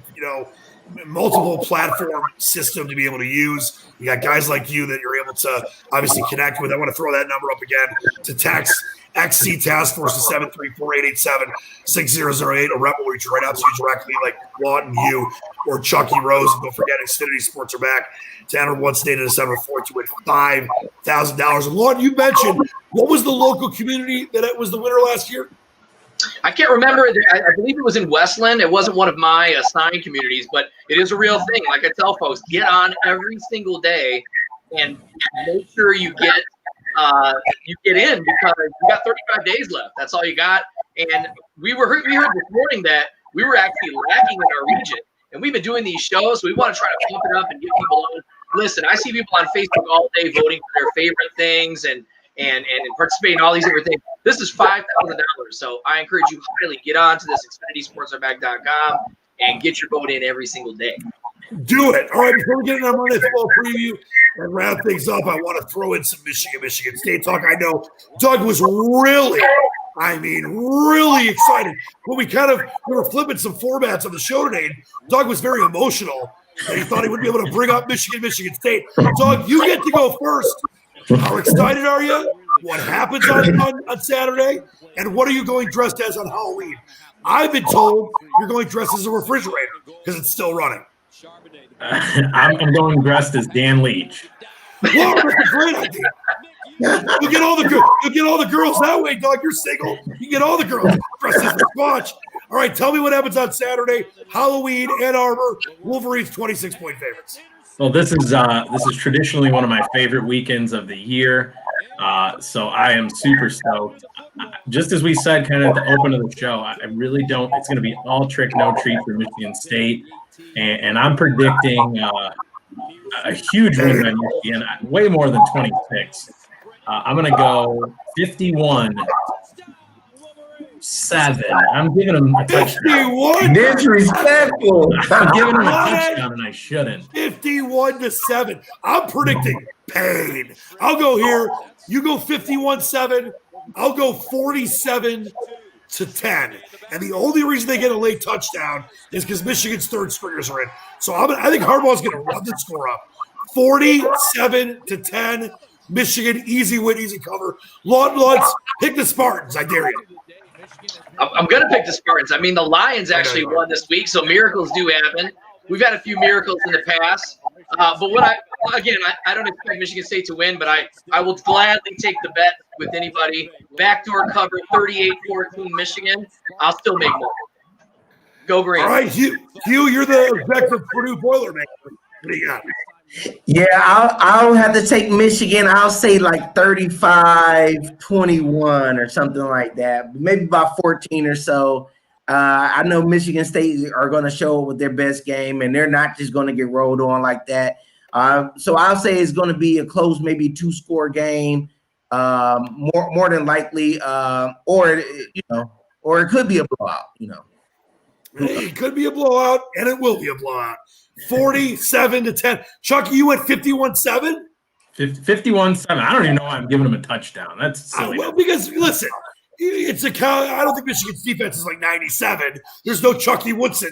multiple platform system to be able to use. You got guys like you that you're able to obviously connect with. I want to throw that number up again to text XC Task Force to 734-887-6008. A rep will reach right out to you directly, like Lawton, you, or Chucky Rose. And don't forget, Xfinity Sports are back to Ann Arbor once dated December 4th to win $5,000. And Lawton, you mentioned, what was the local community that it was the winner last year? I can't remember. I believe it was in Westland. It wasn't one of my assigned communities, but it is a real thing. Like I tell folks, get on every single day and make sure you get in, because you got 35 days left. That's all you got. And we heard this morning that we were actually lacking in our region, and we've been doing these shows. So we want to try to pump it up and get people on. Listen, I see people on Facebook all day voting for their favorite things and participating in all these different things. This is $5,000. So I encourage you highly, get on to this XfinitySportsAreback.com and get your vote in every single day. Do it. All right, before we get into our Monday football preview and wrap things up, I want to throw in some Michigan State talk. I know Doug was really excited. When we were flipping some formats on the show today, and Doug was very emotional that he thought he wouldn't be able to bring up Michigan State. Doug, you get to go first. How excited are you? What happens on Saturday? And what are you going dressed as on Halloween? I've been told you're going dressed as a refrigerator because it's still running. I'm going dressed as Dan Leach. Well, that's a great idea. You'll get all the girls that way, Doug. You're single. You get all the girls dressed as a squatch. All right, tell me what happens on Saturday. Halloween, Ann Arbor, Wolverines 26-point favorites. Well, this is traditionally one of my favorite weekends of the year, so I am super stoked. Just as we said kind of at the open of the show, I really don't – it's going to be all trick, no treat for Michigan State, and I'm predicting a huge win by Michigan, way more than 26. I'm going to go 51-7. I'm giving them a touchdown. Disrespectful. I'm giving them a touchdown, and I shouldn't. 51-7. I'm predicting pain. I'll go here. You go 51-7. I'll go 47-10. And the only reason they get a late touchdown is because Michigan's third stringers are in. So I think Harbaugh's going to run the score up. 47-10. Michigan, easy win, easy cover. Lawton Lunce, pick the Spartans. I dare you. I'm going to pick the Spartans. I mean, the Lions actually won this week, so miracles do happen. We've had a few miracles in the past. But I don't expect Michigan State to win, but I will gladly take the bet with anybody. Backdoor cover, 38-14 Michigan. I'll still make more. Go Green. All right, Hugh, you're the executive Purdue Boilermaker. What do you got? Yeah, I'll have to take Michigan. I'll say like 35-21 or something like that. Maybe about 14 or so. I know Michigan State are going to show up with their best game, and they're not just going to get rolled on like that. So I'll say it's going to be a close, maybe 2-score game, more than likely, or it could be a blowout. It could be a blowout, and it will be a blowout. 47-10. Chucky, you went 51-7? 51-7. I don't even know why I'm giving them a touchdown. That's silly. Well, because, listen, it's a count. I don't think Michigan's defense is like 97. There's no Chucky Rose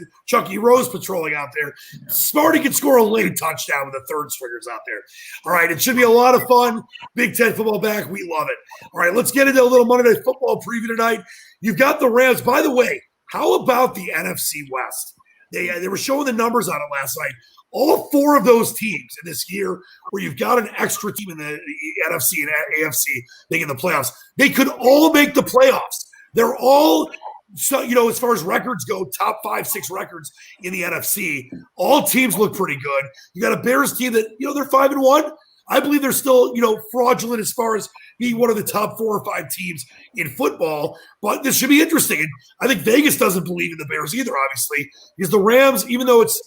patrolling out there. Sparty can score a late touchdown with the third stringers out there. All right, it should be a lot of fun. Big Ten football back. We love it. All right, let's get into a little Monday Night Football preview tonight. You've got the Rams. By the way, how about the NFC West? They were showing the numbers on it last night. All 4 of those teams in this year where you've got an extra team in the NFC and AFC making the playoffs, they could all make the playoffs. They're all, as far as records go, top 5-6 records in the NFC. All teams look pretty good. You got a Bears team that, they're 5-1. I believe they're still, fraudulent as far as being one of the top 4 or 5 teams in football. But this should be interesting. And I think Vegas doesn't believe in the Bears either, obviously, because the Rams, even though it's,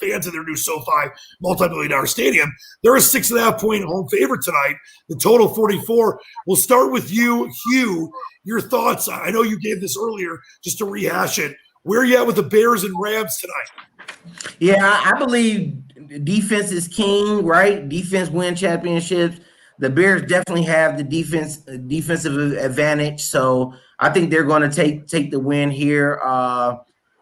fans of their new SoFi multi-billion-dollar stadium, they're a 6.5-point home favorite tonight. The total 44. We'll start with you, Hugh. Your thoughts. I know you gave this earlier, just to rehash it. Where are you at with the Bears and Rams tonight? Yeah, I believe defense is king, right? Defense win championships. The Bears definitely have the defensive advantage, so I think they're going to take the win here.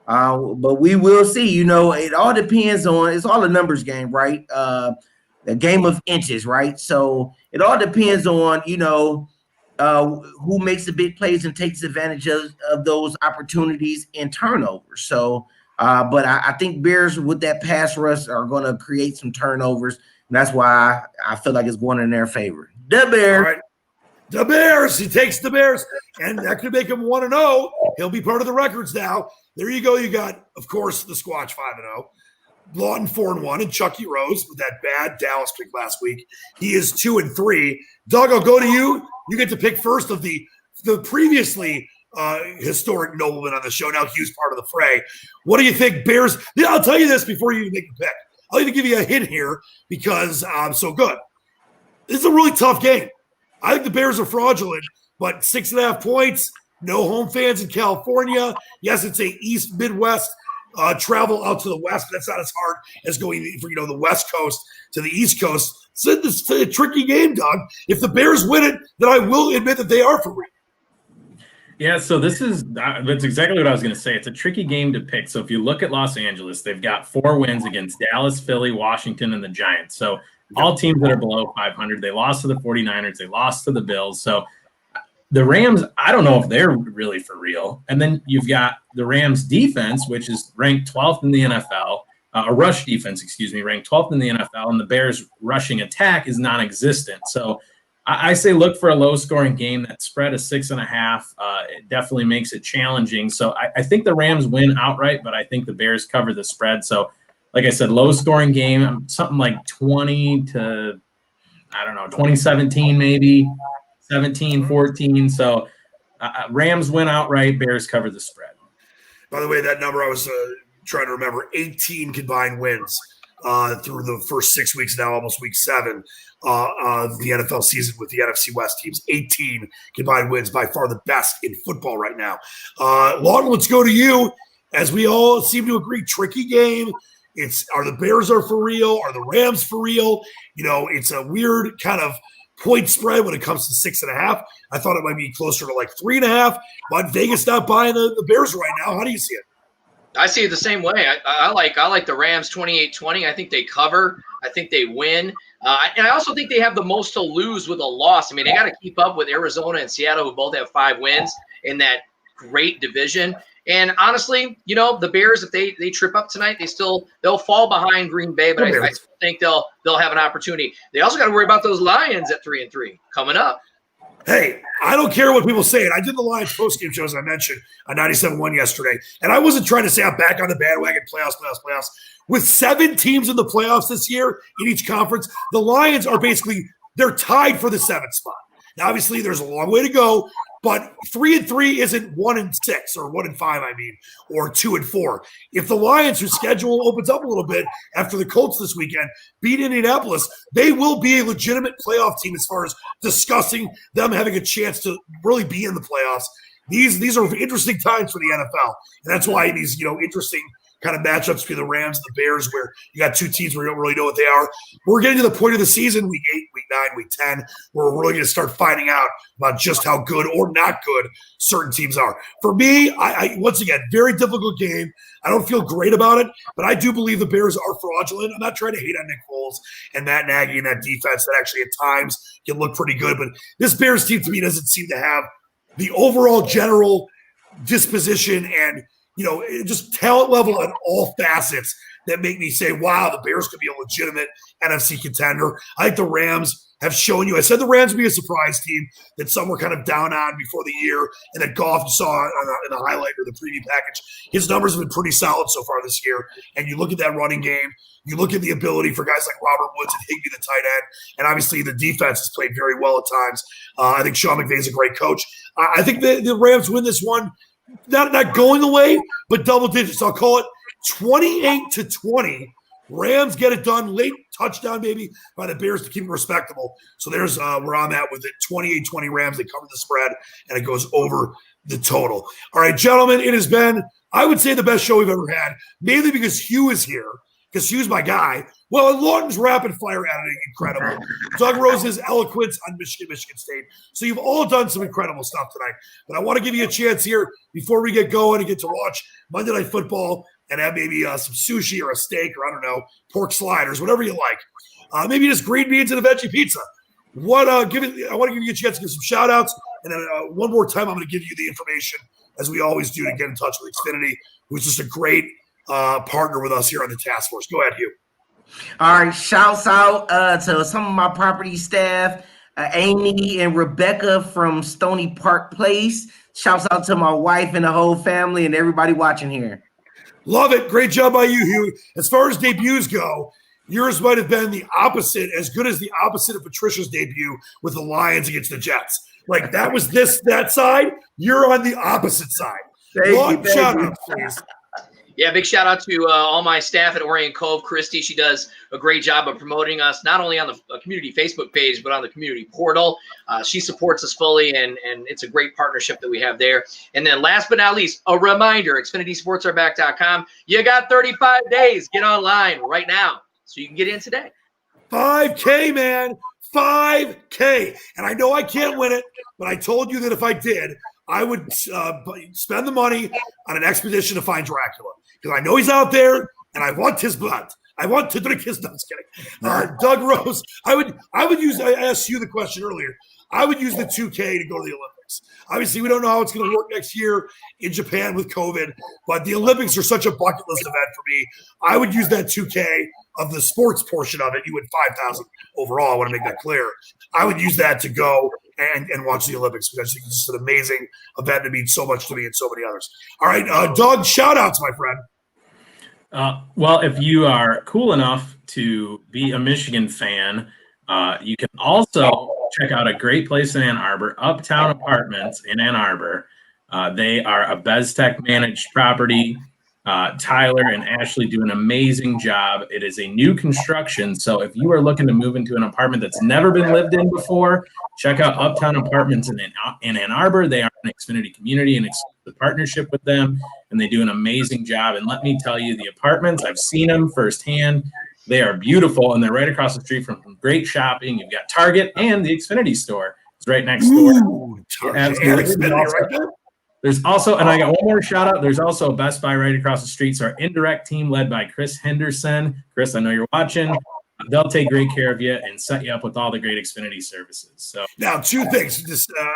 But we will see. You know, it all depends on. It's all a numbers game, right? A game of inches, right? So it all depends on, you know, who makes the big plays and takes advantage of those opportunities and turnovers. So, but I think Bears with that pass rush are going to create some turnovers. And that's why I feel like it's going in their favor. The Bears. All right. The Bears. He takes the Bears, and that could make him 1-0. He'll be part of the records now. There you go. You got, of course, the Squatch 5-0. Lawton 4-1, and Chucky Rose with that bad Dallas pick last week. He is 2-3. Doug, I'll go to you. You get to pick first of the previously historic nobleman on the show. Now Hugh's part of the fray. What do you think, Bears? Yeah, I'll tell you this before you make the pick. I'll even give you a hint here because I'm so good. This is a really tough game. I think the Bears are fraudulent, but 6.5 points, no home fans in California. Yes, it's a East Midwest travel out to the West, but that's not as hard as going from, you know, the West Coast to the East Coast. So it's a tricky game, Doug. If the Bears win it, then I will admit that they are for real. Yeah, so that's exactly what I was going to say. It's a tricky game to pick. So if you look at Los Angeles, they've got 4 wins against Dallas, Philly, Washington, and the Giants. So all teams that are below 500. They lost to the 49ers. They lost to the Bills. So the Rams, I don't know if they're really for real. And then you've got the Rams defense, which is ranked 12th in the NFL. A rush defense, ranked 12th in the NFL. And the Bears' rushing attack is non-existent. So I say look for a low-scoring game. That spread is 6.5. It definitely makes it challenging. So I think the Rams win outright, but I think the Bears cover the spread. So, like I said, low-scoring game, something like 2017 maybe, 17-14. So Rams win outright, Bears cover the spread. By the way, that number I was trying to remember, 18 combined wins through the first 6 weeks now, almost week 7 of the NFL season with the NFC West teams. 18 combined wins, by far the best in football right now. Lawton, let's go to you. As we all seem to agree, tricky game. Are the Bears are for real? Are the Rams for real? You know, it's a weird kind of point spread when it comes to 6.5. I thought it might be closer to like 3.5, but Vegas not buying the Bears right now. How do you see it? I see it the same way. I like the Rams 28-20. I think they cover. I think they win. And I also think they have the most to lose with a loss. I mean, they got to keep up with Arizona and Seattle, who both have 5 wins in that great division. And honestly, you know, the Bears, if they trip up tonight, they'll fall behind Green Bay, but I still think they'll have an opportunity. They also got to worry about those Lions at 3-3 coming up. Hey, I don't care what people say. And I did the Lions postgame show, as I mentioned, on 97.1 yesterday. And I wasn't trying to say I'm back on the bandwagon, playoffs. With 7 teams in the playoffs this year in each conference, the Lions are they're tied for the 7th spot. Now, obviously, there's a long way to go, but 3-3 isn't 1-6 or 1-5, I mean, or 2-4. If the Lions, whose schedule opens up a little bit after the Colts this weekend, beat Indianapolis, they will be a legitimate playoff team as far as discussing them having a chance to really be in the playoffs. These are interesting times for the NFL, and that's why these interesting kind of matchups between the Rams and the Bears, where you got 2 teams where you don't really know what they are. We're getting to the point of the season, week 8, week 9, week 10, where we're really going to start finding out about just how good or not good certain teams are. For me, I once again, very difficult game. I don't feel great about it, but I do believe the Bears are fraudulent. I'm not trying to hate on Nick Foles and Matt Nagy and that defense that actually at times can look pretty good, but this Bears team to me doesn't seem to have the overall general disposition and just talent level on all facets that make me say, wow, the Bears could be a legitimate NFC contender. I think the Rams have shown you. I said the Rams would be a surprise team that some were kind of down on before the year, and that Goff, you saw in the highlight or the preview package, his numbers have been pretty solid so far this year. And you look at that running game, you look at the ability for guys like Robert Woods and Higbee, the tight end, and obviously the defense has played very well at times. I think Sean McVay is a great coach. I think the Rams win this one. Not going away, but double digits. I'll call it 28-20. Rams get it done. Late touchdown, maybe, by the Bears to keep it respectable. So there's where I'm at with it. 28-20 Rams. They cover the spread, and it goes over the total. All right, gentlemen, it has been, I would say, the best show we've ever had, mainly because Hugh is here. because Hugh's my guy. Well, and Lawton's rapid fire editing, incredible. Doug Rose's eloquence on Michigan State. So you've all done some incredible stuff tonight. But I want to give you a chance here before we get going and get to watch Monday Night Football and have maybe some sushi or a steak or, I don't know, pork sliders, whatever you like. Maybe just green beans and a veggie pizza. I want to give you a chance to give some shout outs. And then one more time, I'm going to give you the information, as we always do, to get in touch with Xfinity, who's just a great partner with us here on the task force. Go ahead, Hugh. All right, shouts out to some of my property staff, Amy and Rebecca from Stony Park Place. Shouts out to my wife and the whole family and everybody watching here. Love it. Great job by you, Hugh. As far as debuts go, yours might have been the opposite, as good as the opposite of Patricia's debut with the Lions against the Jets. Like, that was that side. You're on the opposite side. Long shout out, please. Yeah, big shout out to all my staff at Orient Cove. Christy, she does a great job of promoting us, not only on the community Facebook page, but on the community portal. She supports us fully, and it's a great partnership that we have there. And then last but not least, a reminder, XfinitySportsAreBack.com. You got 35 days. Get online right now so you can get in today. 5K, man. 5K. And I know I can't win it, but I told you that if I did, I would spend the money on an expedition to find Dracula, because I know he's out there and I want his blood. I want to drink his. No, I'm just kidding. Doug Rose. I would use. I asked you the question earlier. I would use the 2K to go to the Olympics. Obviously, we don't know how it's going to work next year in Japan with COVID, but the Olympics are such a bucket list event for me. I would use that 2K of the sports portion of it. You win 5,000 overall. I want to make that clear. I would use that to go and watch the Olympics, because it's just an amazing event that means so much to me and so many others. All right, Doug, shout outs, my friend. Well, if you are cool enough to be a Michigan fan, you can also check out a great place in Ann Arbor, Uptown Apartments in Ann Arbor. They are a BezTech managed property. Tyler and Ashley do an amazing job. It is a new construction, so if you are looking to move into an apartment that's never been lived in before, check out Uptown Apartments in Ann Arbor. They are an Xfinity community and exclusive partnership with them, and they do an amazing job. And let me tell you, the apartments, I've seen them firsthand. They are beautiful, and they're right across the street from great shopping. You've got Target and the Xfinity store. It's right next door. There's also, and I got one more shout out. There's also a Best Buy right across the street. So our indirect team led by Chris Henderson. Chris, I know you're watching. They'll take great care of you and set you up with all the great Xfinity services. So now, two things.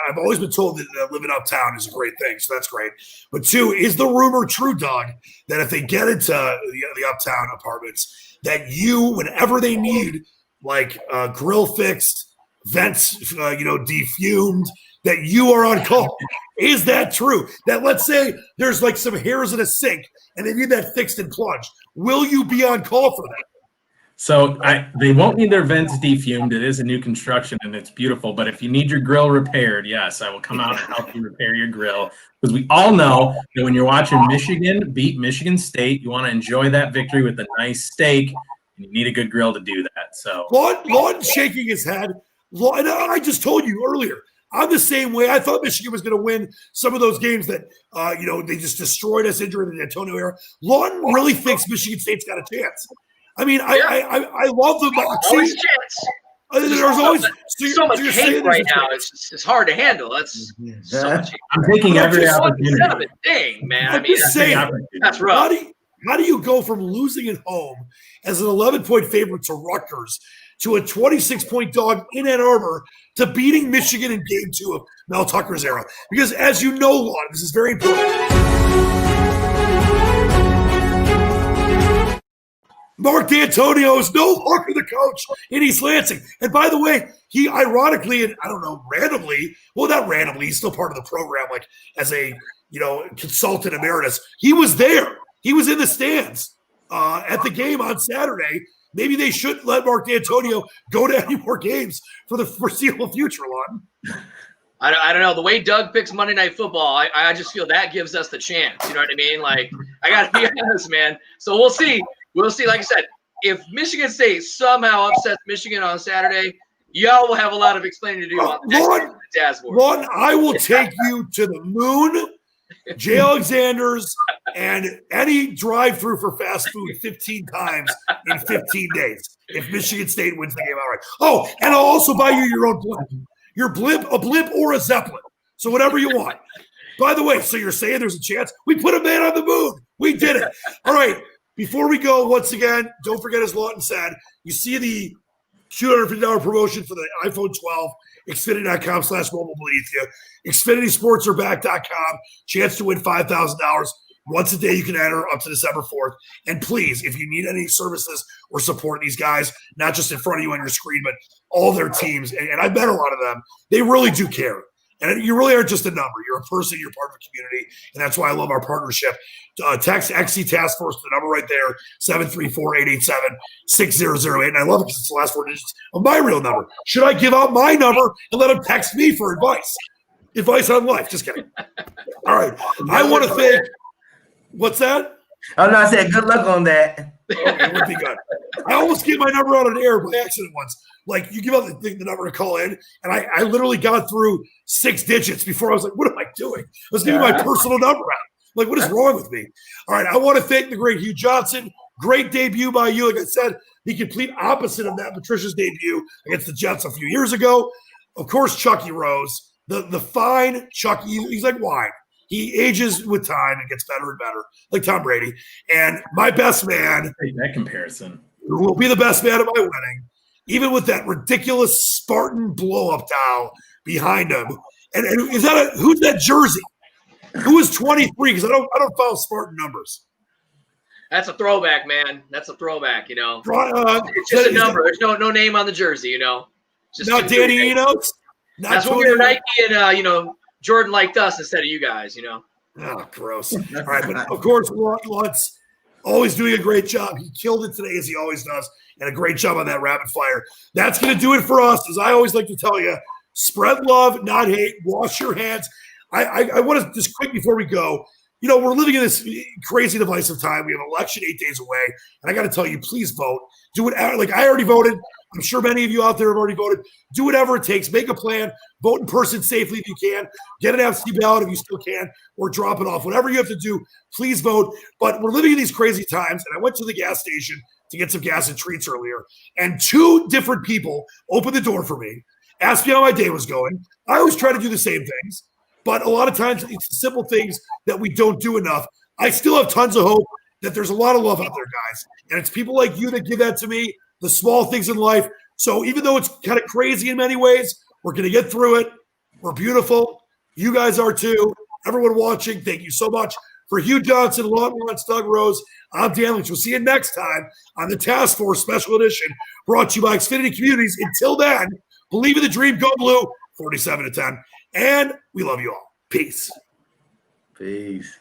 I've always been told that living uptown is a great thing, so that's great. But two, is the rumor true, Doug, that if they get into the uptown apartments, that you, whenever they need, like grill fixed, vents, defumed, that you are on call? Is that true? That, let's say there's like some hairs in a sink and they need that fixed and plunged. Will you be on call for that? So they won't need their vents defumed. It is a new construction and it's beautiful. But if you need your grill repaired, yes, I will come out and help you repair your grill. Because we all know that when you're watching Michigan beat Michigan State, you want to enjoy that victory with a nice steak, and you need a good grill to do that. So Lawton's shaking his head. And I just told you earlier, I'm the same way. I thought Michigan was going to win some of those games that, they just destroyed us during the Antonio era. Lawton really thinks Michigan State's got a chance. I mean, I love the boxing. Always chance. There's always so much hate right now. It's hard to handle. That's so much hate. I'm taking every opportunity. Thing, man. I'm just saying, that's rough. How do you go from losing at home as an 11-point favorite to Rutgers to a 26-point dog in Ann Arbor to beating Michigan in Game 2 of Mel Tucker's era? Because as you know, Lawton, this is very important. Mark D'Antonio is no longer the coach in East Lansing. And by the way, he ironically, and I don't know, randomly, well, not randomly, he's still part of the program, like as a, consultant emeritus. He was there. He was in the stands at the game on Saturday. Maybe they shouldn't let Mark D'Antonio go to any more games for the foreseeable future, Lawton. I don't know. The way Doug picks Monday Night Football, I just feel that gives us the chance. You know what I mean? Like, I got to be honest, man. So we'll see. We'll see. Like I said, if Michigan State somehow upsets Michigan on Saturday, y'all will have a lot of explaining to do on the task board. Lawton, I will take you to the moon J. Alexander's, and any drive-through for fast food 15 times in 15 days if Michigan State wins the game outright. Oh, and I'll also buy you your own blimp. A blimp or a Zeppelin. So whatever you want. By the way, so you're saying there's a chance? We put a man on the moon. We did it. All right. Before we go, once again, don't forget, as Lawton said, you see the $250 promotion for the iPhone 12, Xfinity.com/mobile beneath you. XfinitySportsAreBack.com. Chance to win $5,000. Once a day you can enter up to December 4th. And please, if you need any services or support, these guys, not just in front of you on your screen, but all their teams, and I've met a lot of them, they really do care. And you really aren't just a number. You're a person. You're part of a community. And that's why I love our partnership. Text XC Task Force, the number right there, 734-887-6008. And I love it because it's the last 4 digits of my real number. Should I give out my number and let them text me for advice? Advice on life. Just kidding. All right. I want to thank – what's that? Oh, no, I said good luck on that. Okay, it would be good. I almost gave my number out on air by accident once. Like, you give out the number to call in, and I literally got through 6 digits before I was like, what am I doing? I was giving my personal number out. Like, what is wrong with me? All right, I want to thank the great Hugh Johnson. Great debut by you. Like I said, the complete opposite of that Patricia's debut against the Jets a few years ago. Of course, Chucky Rose, the fine Chucky. He's like wine. He ages with time and gets better and better, like Tom Brady. And my best man. That comparison. Will be the best man at my wedding, even with that ridiculous Spartan blow-up towel behind him. And is that who's that jersey? Who is 23? Because I don't follow Spartan numbers. That's a throwback, man. That's a throwback, you know. It's just a number. There's no name on the jersey, you know. Just not Danny Enos. That's what we were Nike and Jordan liked us instead of you guys, you know. Oh, gross. All right, but of course, Lunce always doing a great job. He killed it today, as he always does, and a great job on that rapid fire. That's going to do it for us. As I always like to tell you, spread love, not hate. Wash your hands. I want to just quick before we go. You know, we're living in this crazy divisive time. We have an election 8 days away, and I got to tell you, please vote. Do it. Like, I already voted. I'm sure many of you out there have already voted. Do whatever it takes. Make a plan. Vote in person safely if you can. Get an absentee ballot if you still can, or drop it off. Whatever you have to do, please vote. But we're living in these crazy times, and I went to the gas station to get some gas and treats earlier, and 2 different people opened the door for me, asked me how my day was going. I always try to do the same things, but a lot of times it's the simple things that we don't do enough. I still have tons of hope that there's a lot of love out there, guys, and it's people like you that give that to me. The small things in life. So even though it's kind of crazy in many ways, we're going to get through it. We're beautiful. You guys are too. Everyone watching, thank you so much. For Hugh Johnson, Lawton Lunce, Chucky Rose, I'm Dan Leach. We'll see you next time on the Task Force Special Edition, brought to you by Xfinity Communities. Until then, believe in the dream, go blue, 47-10. And we love you all. Peace. Peace.